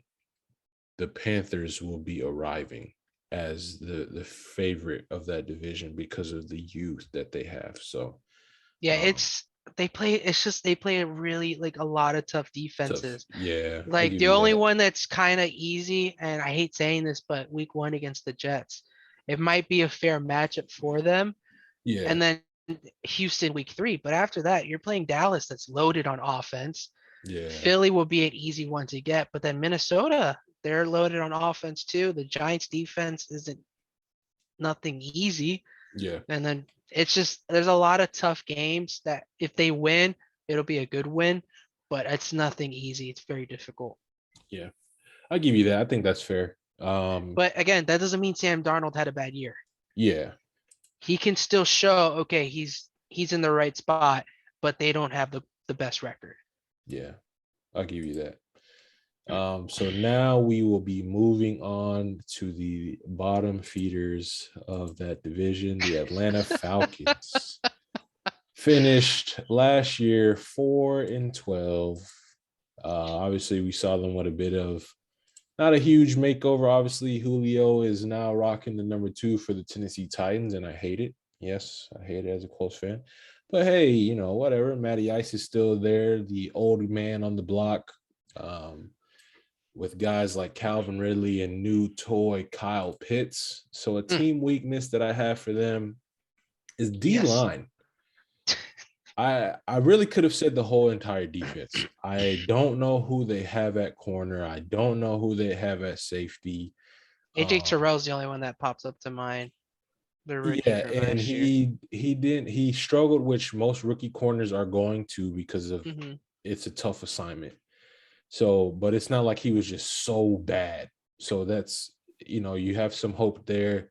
the Panthers will be arriving as the favorite of that division because of the youth that they have. So Yeah, um they play a really like a lot of tough tough. defenses. Yeah, I Like give the you only that. one that's kind of easy, and I hate saying this, but week 1 against the Jets, it might be a fair matchup for them. Yeah, And then Houston week 3, but after that, you're playing Dallas that's loaded on offense. yeah, Philly will be an easy one to get, but then Minnesota, they're loaded on offense too. The Giants defense isn't nothing easy. yeah, And then it's just there's a lot of tough games that if they win, it'll be a good win, but it's nothing easy. It's very difficult. yeah. I give you that. I think that's fair. But again, that doesn't mean Sam Darnold had a bad year. Yeah, He can still show, okay, he's in the right spot, but they don't have the best record. yeah. I'll give you that. So now we will be moving on to the bottom feeders of that division, the Atlanta Falcons. Finished last year 4-12. Obviously, we saw them with a bit of not a huge makeover. Obviously, Julio is now rocking the number 2 for the Tennessee Titans, and I hate it. Yes, I hate it as a close fan. But hey, whatever. Matty Ice is still there, the old man on the block. with guys like Calvin Ridley and new toy Kyle Pitts. So a Mm, team weakness that I have for them is D yes. line. I really could have said the whole entire defense. I don't know who they have at corner. I don't know who they have at safety. AJ Um, Terrell's the only one that pops up to mind. The rookie yeah, from and last year. he struggled, which most rookie corners are going to because of Hmm. it's a tough assignment. So, but it's not like he was just so bad. So that's you have some hope there.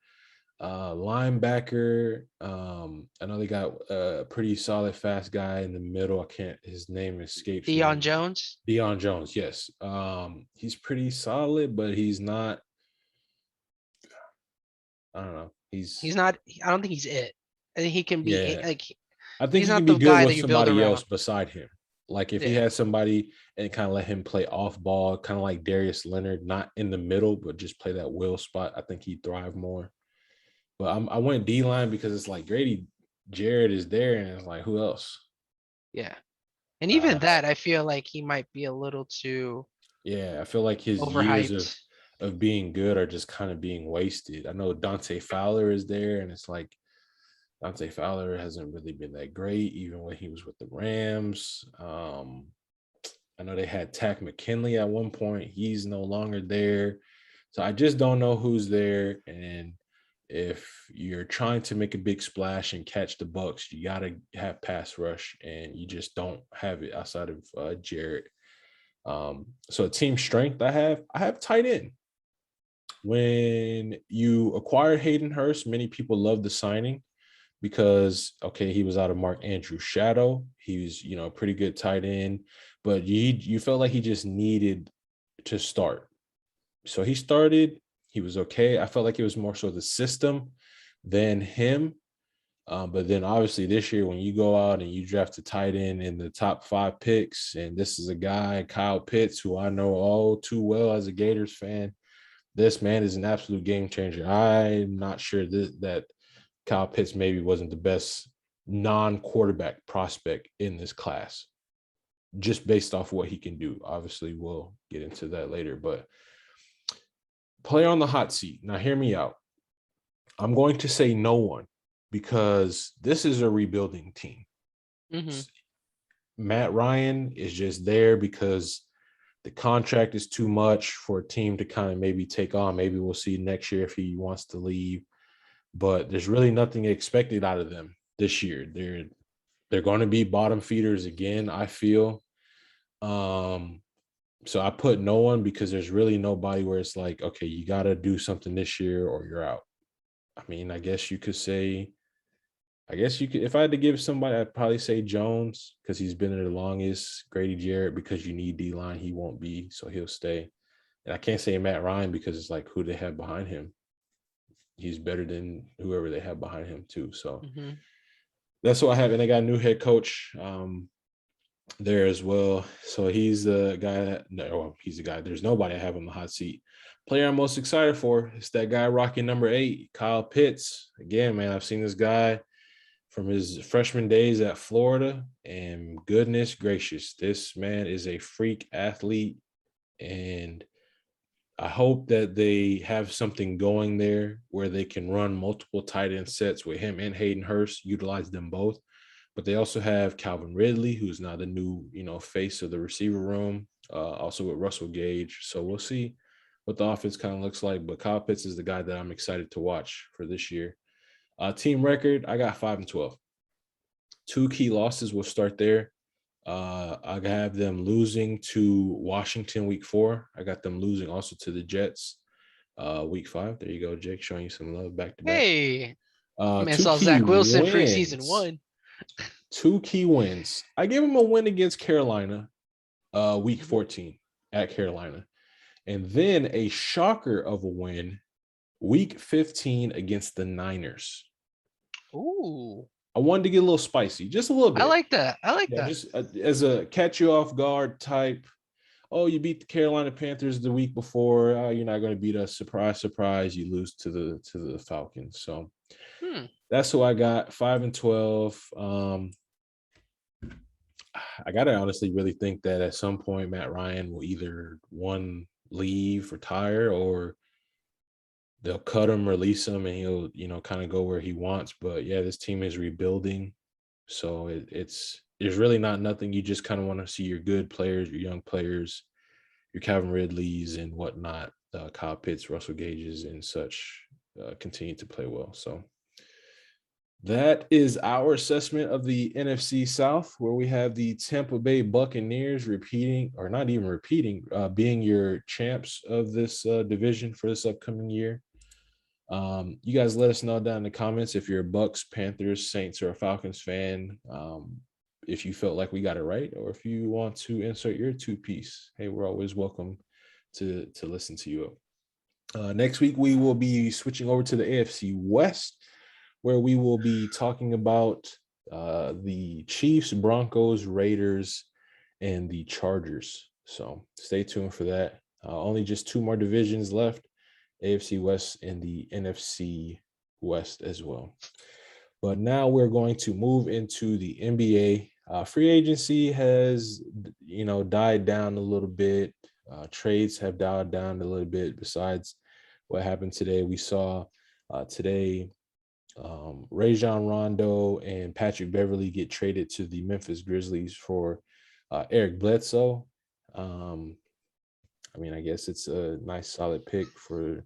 Linebacker, I know they got a pretty solid fast guy in the middle. His name escapes Deion me. Jones. Deion Jones, yes. He's pretty solid, but he's not. I don't know. He's not. I don't think he's it. I think he can be Yeah. like. I think He's he can not be the good guy with that you build somebody else around. beside him. Like if he Yeah. had somebody and kind of let him play off ball, kind of like Darius Leonard, not in the middle, but just play that will spot, I think he'd thrive more. But I went D line because it's like Grady Jarrett is there, and it's like who else? Yeah. And even Uh, that, I feel like he might be a little too yeah, I feel like his years overhyped. of being good are just kind of being wasted. I know Dante Fowler is there, and it's like Dante Fowler hasn't really been that great, even when he was with the Rams. I know they had Tack McKinley at one point. He's no longer there. So I just don't know who's there. And if you're trying to make a big splash and catch the Bucks, you got to have pass rush, and you just don't have it outside of Jarrett. So team strength I have tight end. When you acquire Hayden Hurst, many people love the signing because okay, he was out of Mark Andrews' shadow. He was, a pretty good tight end, but you felt like he just needed to start. So he started, he was okay. I felt like it was more so the system than him. But then obviously this year, when you go out and you draft a tight end in the top 5 picks, and this is a guy, Kyle Pitts, who I know all too well as a Gators fan, this man is an absolute game changer. I'm not sure that Kyle Pitts maybe wasn't the best non-quarterback prospect in this class, just based off what he can do. Obviously, we'll get into that later, but player on the hot seat. Now, hear me out. I'm going to say no one because this is a rebuilding team. Hmm. Matt Ryan is just there because the contract is too much for a team to kind of maybe take on. Maybe we'll see next year if he wants to leave, but there's really nothing expected out of them this year. They're going to be bottom feeders again, I feel. So I put no one because there's really nobody where it's like, okay, you got to do something this year or you're out. I mean, I guess you could, if I had to give somebody, I'd probably say Jones because he's been there the longest. Grady Jarrett because you need D line, he won't be, so he'll stay. And I can't say Matt Ryan because it's like who they have behind him. He's better than whoever they have behind him too. So Hmm. that's what I have. And they got a new head coach there as well. So he's the guy he's the guy. There's nobody I have on the hot seat. Player I'm most excited for is that guy rocking number 8, Kyle Pitts. Again, man, I've seen this guy from his freshman days at Florida, and goodness gracious, this man is a freak athlete, and I hope that they have something going there where they can run multiple tight end sets with him and Hayden Hurst, utilize them both. But they also have Calvin Ridley, who's now the new, face of the receiver room, also with Russell Gage. So we'll see what the offense kind of looks like. But Kyle Pitts is the guy that I'm excited to watch for this year. Team record, I got 5-12. 2 key losses. We'll start there. I have them losing to Washington week 4. I got them losing also to the Jets week 5. There you go, Jake, showing you some love back to back. Hey, man, Two saw key Zach Wilson preseason wins. 1. 2 key wins. I gave him a win against Carolina week Mhm. 14 at Carolina. And then a shocker of a win week 15 against the Niners. Ooh, I wanted to get a little spicy, just a little I bit. like that. I like Yeah, that. just as a catch you off guard type. Oh, you beat the Carolina Panthers the week before. You're not going to beat us. Surprise, surprise. You lose to the Falcons. So Hmm. that's who I got. 5-12. I gotta honestly really think that at some point Matt Ryan will either leave, retire, or they'll cut him, release him, and he'll, kind of go where he wants. But yeah, this team is rebuilding. So there's really not nothing. You just kind of want to see your good players, your young players, your Calvin Ridleys and whatnot, Kyle Pitts, Russell Gages, and such continue to play well. So that is our assessment of the NFC South, where we have the Tampa Bay Buccaneers repeating, or not even repeating, being your champs of this division for this upcoming year. You guys let us know down in the comments if you're a Bucks, Panthers, Saints, or a Falcons fan. If you felt like we got it right, or if you want to insert your two-piece, hey, we're always welcome to listen to you. Next week, we will be switching over to the AFC West, where we will be talking about the Chiefs, Broncos, Raiders, and the Chargers. So stay tuned for that. Only just 2 more divisions left, AFC West and the NFC West as well. But now we're going to move into the NBA. Free agency has, died down a little bit. Trades have died down a little bit. Besides what happened today, we saw today Rajon Rondo and Patrick Beverley get traded to the Memphis Grizzlies for Eric Bledsoe. I guess it's a nice solid pick for.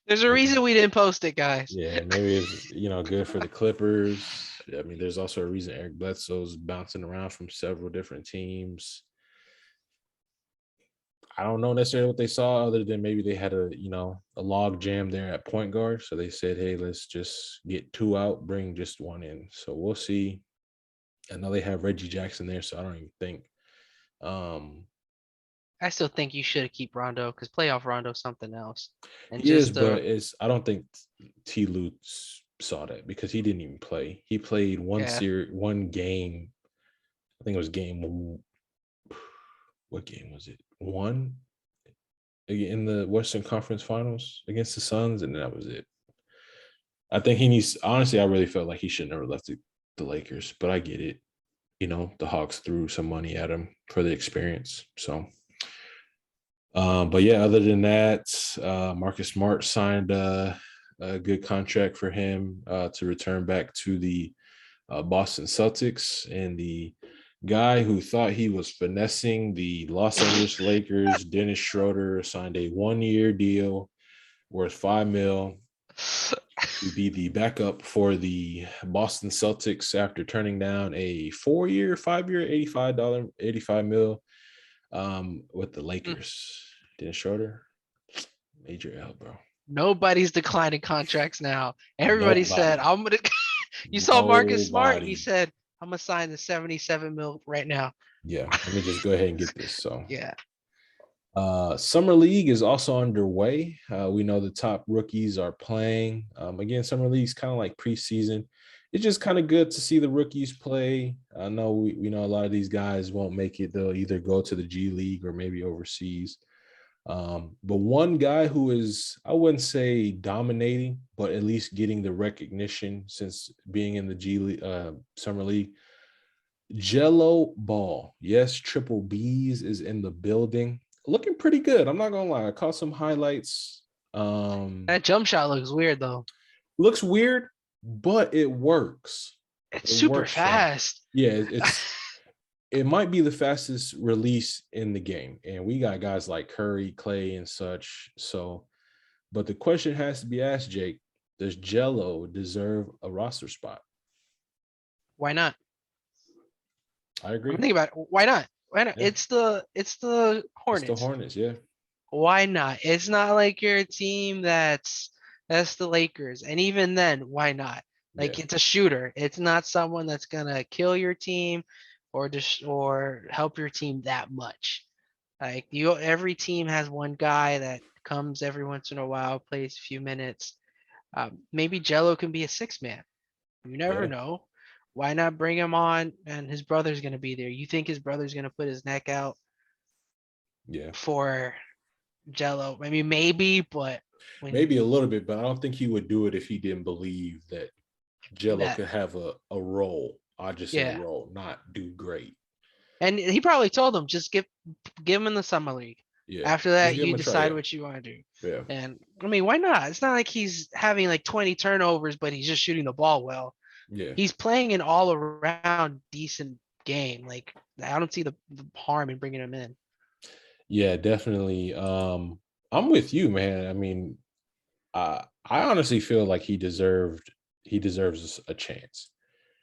There's a reason we didn't post it, guys. Yeah, maybe it's good for the Clippers. There's also a reason Eric Bledsoe's bouncing around from several different teams. I don't know necessarily what they saw, other than maybe they had a log jam there at point guard. So they said, hey, let's just get 2 out, bring just 1 in. So we'll see. I know they have Reggie Jackson there, so I don't even think. I still think you should keep Rondo, because playoff Rondo something else. And he is, but I don't think T. Lue saw that, because he didn't even play. He played one game. I think it was game. What game was it? 1 in the Western Conference Finals against the Suns, and that was it. I think he needs. Honestly, I really felt like he should never left the Lakers, but I get it. The Hawks threw some money at him for the experience. So, but yeah, other than that, Marcus Smart signed a good contract for him to return back to the Boston Celtics, and the guy who thought he was finessing the Los Angeles Lakers, Dennis Schroeder, signed a 1-year deal worth $5 million to be the backup for the Boston Celtics after turning down a 4-year, 5-year, $85 million with the Lakers. Dennis Schroeder, major L, bro. Nobody's declining contracts now. Everybody said, I'm gonna. You saw Marcus Smart. He said, I'm gonna sign the $77 million right now. Yeah, let me just go ahead and get this. So yeah. Summer League is also underway. We know the top rookies are playing. Again, Summer League is kind of like preseason. It's just kind of good to see the rookies play. I know we know a lot of these guys won't make it. They'll either go to the G League or maybe overseas. But one guy who is, I wouldn't say dominating, but at least getting the recognition since being in the G League, Summer League, Jello Ball. Yes, Triple B's is in the building. Looking pretty good. I'm not gonna lie. I caught some highlights. That jump shot looks weird though. Looks weird, but it works. It's super fast. Yeah, it might be the fastest release in the game. And we got guys like Curry, Clay, and such. So, but the question has to be asked, Jake, does Jello deserve a roster spot? Why not? I agree. Think about it. Why not? Why not? Yeah. It's the Hornets. It's the Hornets, yeah. Why not? It's not like you're a team that's the Lakers. And even then, why not? Like, it's a shooter. It's not someone that's gonna kill your team or help your team that much. Like, every team has one guy that comes every once in a while, plays a few minutes. Maybe Jello can be a 6-man. You never know. Why not bring him on? And his brother's going to be there. You think his brother's going to put his neck out? For Jello? I mean, maybe, but maybe a little bit. But I don't think he would do it if he didn't believe that Jello could have a role. I just say role, not do great. And he probably told him, just give him in the Summer League. Yeah. After Just that, give you him a try. decide Yeah. what you want to do. Yeah. And I mean, why not? It's not like he's having like 20 turnovers, but he's just shooting the ball well. Yeah. He's playing an all around decent game. Like I don't see the harm in bringing him in. Yeah, definitely. I'm with you, man. I mean, I honestly feel like he deserves a chance.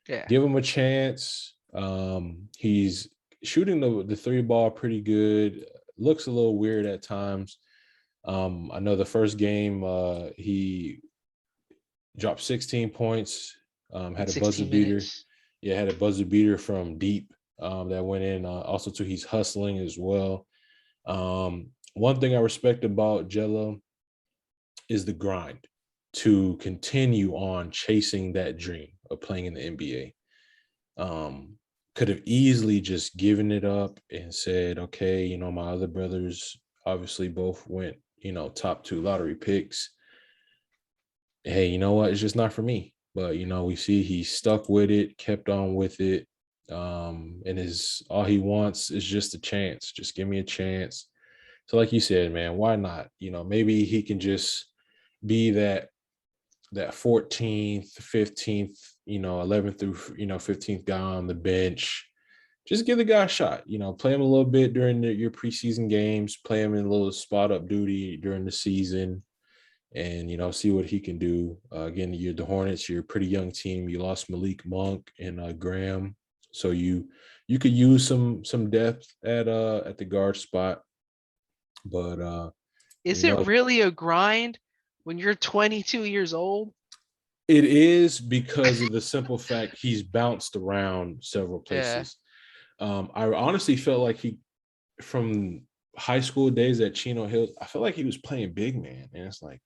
Yeah. Give him a chance. He's shooting the three ball pretty good. Looks a little weird at times. I know the first game he dropped 16 points. In Had a buzzer 16 beater. minutes. Yeah, had a buzzer beater from deep that went in. Also, too, he's hustling as well. One thing I respect about Jello is the grind to continue on chasing that dream of playing in the NBA. Could have easily just given it up and said, okay, my other brothers obviously both went, top two lottery picks. Hey, you know what? It's just not for me. But we see he stuck with it, kept on with it. And his all he wants is just a chance. Just give me a chance. So, like you said, man, why not? Maybe he can just be that 14th, 15th, 11th through 15th guy on the bench. Just give the guy a shot. Play him a little bit during your preseason games. Play him in a little spot up duty during the season, and see what he can do. Again, you're the Hornets. You're a pretty young team. You lost Malik Monk and Graham, so you could use some depth at the guard spot. But Is it really a grind when you're 22 years old? it is, because of the simple fact he's bounced around several Yeah. places. I honestly felt like from high school days at Chino Hills, I felt like he was playing big man, and it's like,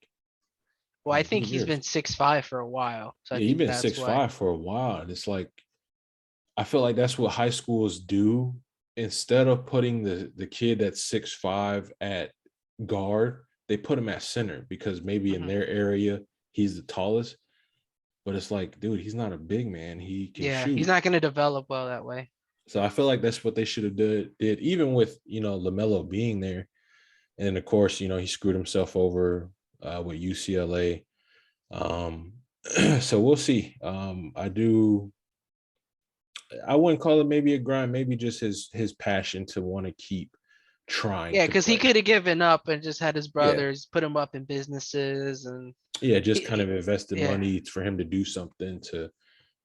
Well, I think dude, he's been 6'5" for a while. So I yeah, you've think been that's why. 6'5" for a while, and it's like, I feel like that's what high schools do. Instead of putting the kid that's 6'5" at guard, they put him at center because maybe in Mhm. their area he's the tallest. But it's like, dude, he's not a big man. He can Yeah, he's shoot. not going to develop well that way. So I feel like that's what they should have did even with, LaMelo being there. And of course, he screwed himself over with UCLA. So we'll see. I wouldn't call it maybe a grind, maybe just his passion to want to keep trying Yeah, to because he play. could have given up and just had his Yeah. brothers put him up in businesses and Yeah, just kind he- of invested yeah, money for him to do something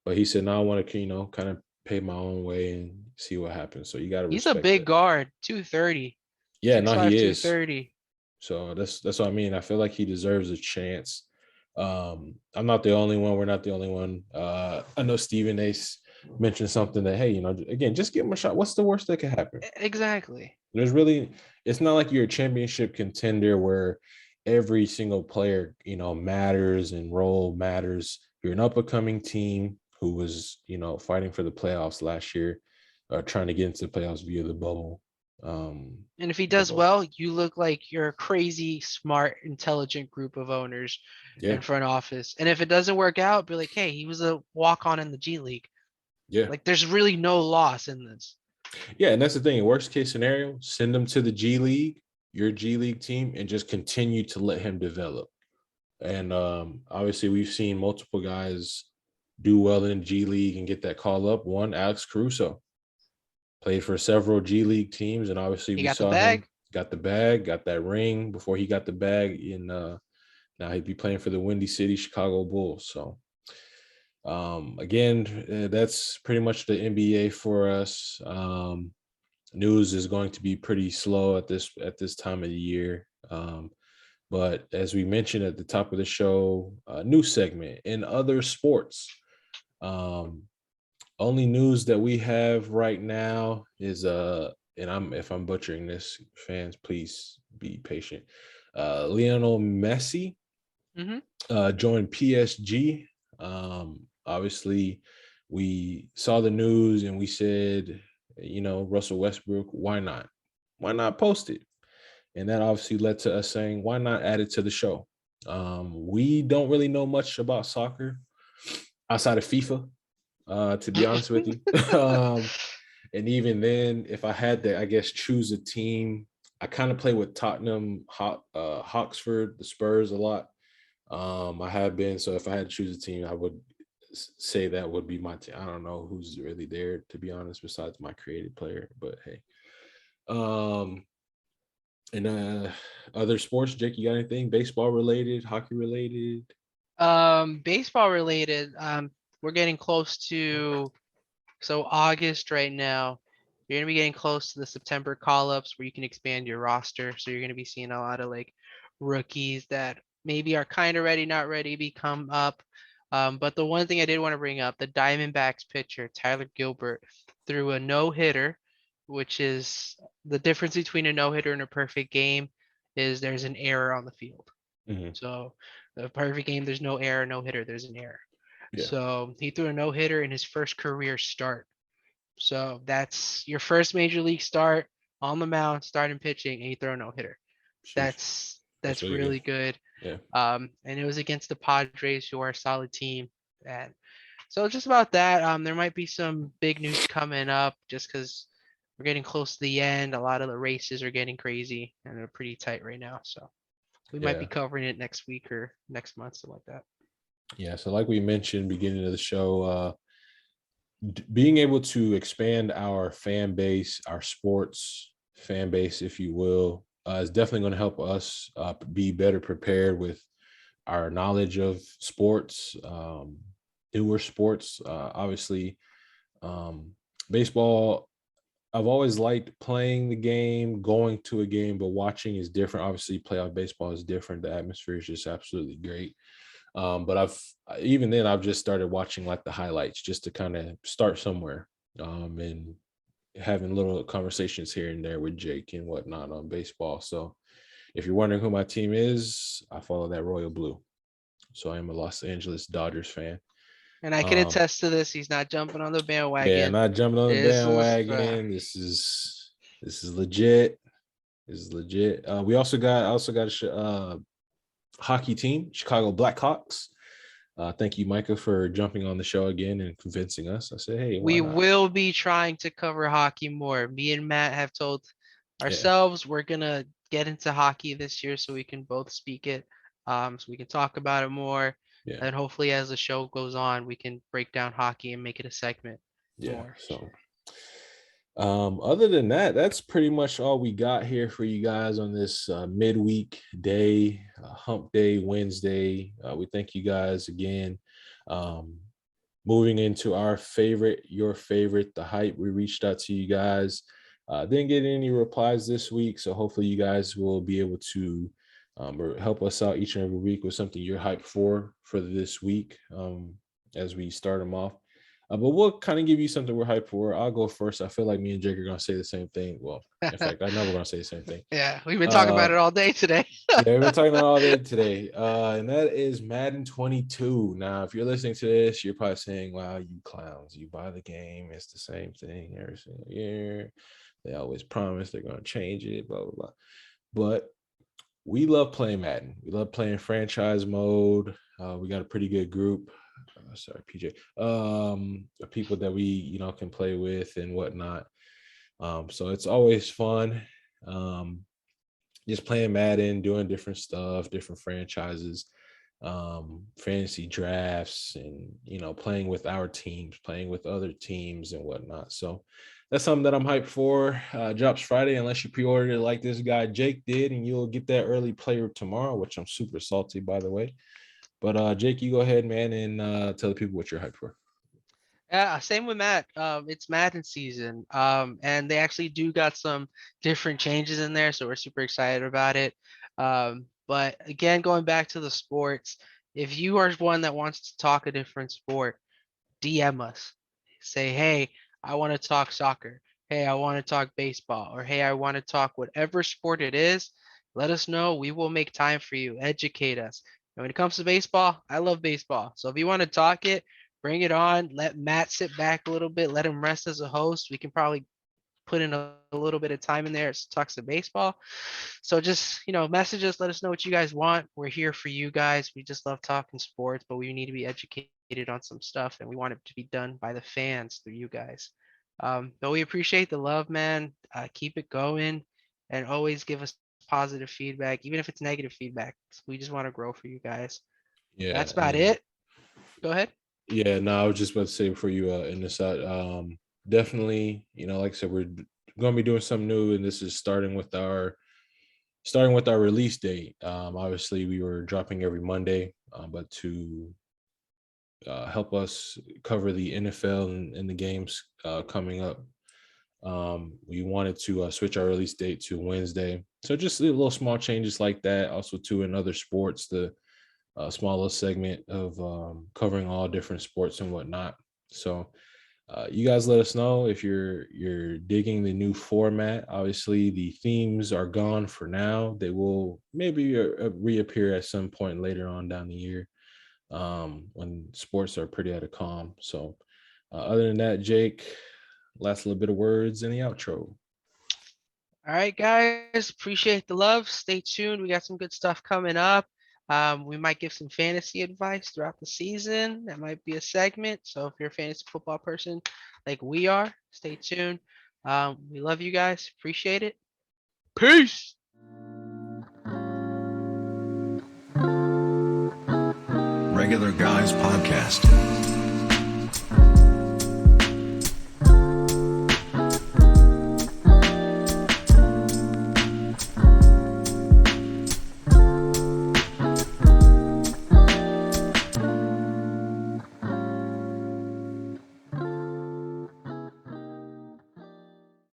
but he said, no, I want to, kind of pay my own way and see what happens. So you got to he's a respect big that. guard, 230, Yeah, no, 6'5", he is. 230. So that's what I mean. I feel like he deserves a chance. I'm not the only one. We're not the only one. I know Stephen Ace mentioned something that, hey, again, just give him a shot. What's the worst that could happen? Exactly. It's not like you're a championship contender where every single player, matters and role matters. You're an up and coming team who was, fighting for the playoffs last year, trying to get into the playoffs via the bubble. And if he does well, you look like you're a crazy, smart, intelligent group of owners Yeah. in front office. And if it doesn't work out, be like, hey, he was a walk-on in the G League. Yeah. Like there's really no loss in this. Yeah, and that's the thing. Worst case scenario, send him to the G League, your G League team, and just continue to let him develop. And obviously, we've seen multiple guys do well in the G League and get that call up. One, Alex Caruso, played for several G League teams, and obviously He we got the saw him bag. got the bag, got that ring before he got the bag. Now he'd be playing for the Windy City Chicago Bulls. So again, that's pretty much the NBA for us. News is going to be pretty slow at this time of the year. But as we mentioned at the top of the show, a new segment in other sports. Only news that we have right now is and if I'm butchering this, fans, please be patient. Lionel Messi joined PSG. Obviously, we saw the news and we said, Russell Westbrook, why not? Why not post it? And that obviously led to us saying, why not add it to the show? We don't really know much about soccer outside of FIFA, to be honest with you. And even then, if I had to, I guess, choose a team I kind of play with Tottenham, Hawksford, the Spurs a lot. I have been. So if I had to choose a team, I would say that would be my team. I don't know who's really there, to be honest, besides my created player. But hey, um, and other sports, Jake, you got anything baseball related, hockey related? Baseball related. We're getting close to August right now. You're gonna be getting close to the September call-ups where you can expand your roster. So you're gonna be seeing a lot of like rookies that maybe are kind of ready, not ready, become up. But the one thing I did want to bring up, the Diamondbacks pitcher Tyler Gilbert threw a no-hitter, which is the difference between a no-hitter and a perfect game is there's an error on the field. Mhm. So the perfect game, there's no error, no hitter, there's an error. Yeah. So he threw a no hitter in his first career start. So that's your first major league start on the mound, starting pitching, and you throw a no hitter. Sheesh. That's That's really good. really good. Yeah. And it was against the Padres, who are a solid team. And so just about that. There might be some big news coming up just because we're getting close to the end. A lot of the races are getting crazy and they're pretty tight right now. So we might be Yeah. covering it next week or next month, something like that. Yeah. So like we mentioned beginning of the show, being able to expand our fan base, our sports fan base, if you will, is definitely going to help us be better prepared with our knowledge of sports, newer sports. Obviously, um, baseball, I've always liked playing the game, going to a game, but watching is different. Obviously, playoff baseball is different. The atmosphere is just absolutely great. But even then I've just started watching like the highlights just to kind of start somewhere, and having little conversations here and there with Jake and whatnot on baseball. So if you're wondering who my team is, I follow that royal blue. So I am a Los Angeles Dodgers fan. And I can Um, attest to this. He's not jumping on the yeah, bandwagon. not jumping on the This is bandwagon. This is legit. This is legit. We also got a hockey team, Chicago Blackhawks. Thank you, Micah, for jumping on the show again and convincing us. I said, hey, why we not? will be trying to cover hockey more. Me and Matt have told Yeah, ourselves we're gonna get into hockey this year so we can both speak it. So we can talk about it more. yeah, And hopefully as the show goes on, we can break down hockey and make it a segment yeah. more. So, other than that, that's pretty much all we got here for you guys on this midweek day, hump day, Wednesday. We thank you guys again. Um, moving into your favorite, the hype. We reached out to you guys. Didn't get any replies this week, so hopefully you guys will be able to or help us out each and every week with something you're hyped for this week, as we start them off. But we'll kind of give you something we're hyped for. I'll go first. I feel like me and Jake are going to say the same thing. Well, in fact, I know we're going to say the same thing. Yeah, we've been talking about Uh, it all day today. yeah, we've been talking about all day today. And that is Madden 22. Now, if you're listening to this, you're probably saying, wow, you clowns, you buy the game. It's the same thing every single year. They always promise they're going to change it, blah, blah, blah. But we love playing Madden. We love playing franchise mode. We got a pretty good group. Sorry, PJ. People that we, can play with and whatnot. So it's always fun. Just playing Madden, doing different stuff, different franchises, fantasy drafts, and playing with our teams, playing with other teams and whatnot. So that's something that I'm hyped for. Drops Friday, unless you pre-ordered it like this guy Jake did, and you'll get that early player tomorrow, which I'm super salty, by the way. But Jake, you go ahead, man, and tell the people what you're hyped for. Yeah, same with Matt. It's Madden season. And they actually do got some different changes in there, so we're super excited about it. But again, going back to the sports, if you are one that wants to talk a different sport, DM us. Say, hey, I want to talk soccer. Hey, I want to talk baseball. Or hey, I want to talk whatever sport it is. Let us know. We will make time for you. Educate us. And when it comes to baseball, I love baseball. So if you want to talk it, bring it on. Let Matt sit back a little bit. Let him rest as a host. We can probably put in a little bit of time in there to talk some baseball. So just, message us, let us know what you guys want. We're here for you guys. We just love talking sports, but we need to be educated on some stuff and we want it to be done by the fans through you guys. But we appreciate the love, man. Keep it going. and always give us positive feedback, even if it's negative feedback. We just want to grow for you guys. Yeah, That's about and it. Go ahead. yeah, no, I was just about to say before you end this out, definitely, like I said, we're going to be doing something new, and this is starting with our release date. Obviously, we were dropping every Monday, but to help us cover the NFL and the games coming up, we wanted to switch our release date to Wednesday. So just little small changes like that. Also, too, in other sports, the smaller segment of covering all different sports and whatnot. So you guys let us know if you're digging the new format. Obviously, the themes are gone for now. They will maybe reappear at some point later on down the year when sports are pretty at a calm. So other than that, Jake, last little bit of words in the outro. All right, guys. Appreciate the love. Stay tuned. We got some good stuff coming up. We might give some fantasy advice throughout the season. That might be a segment. So if you're a fantasy football person like we are, stay tuned. We love you guys. Appreciate it. Peace. Regular Guys Podcast.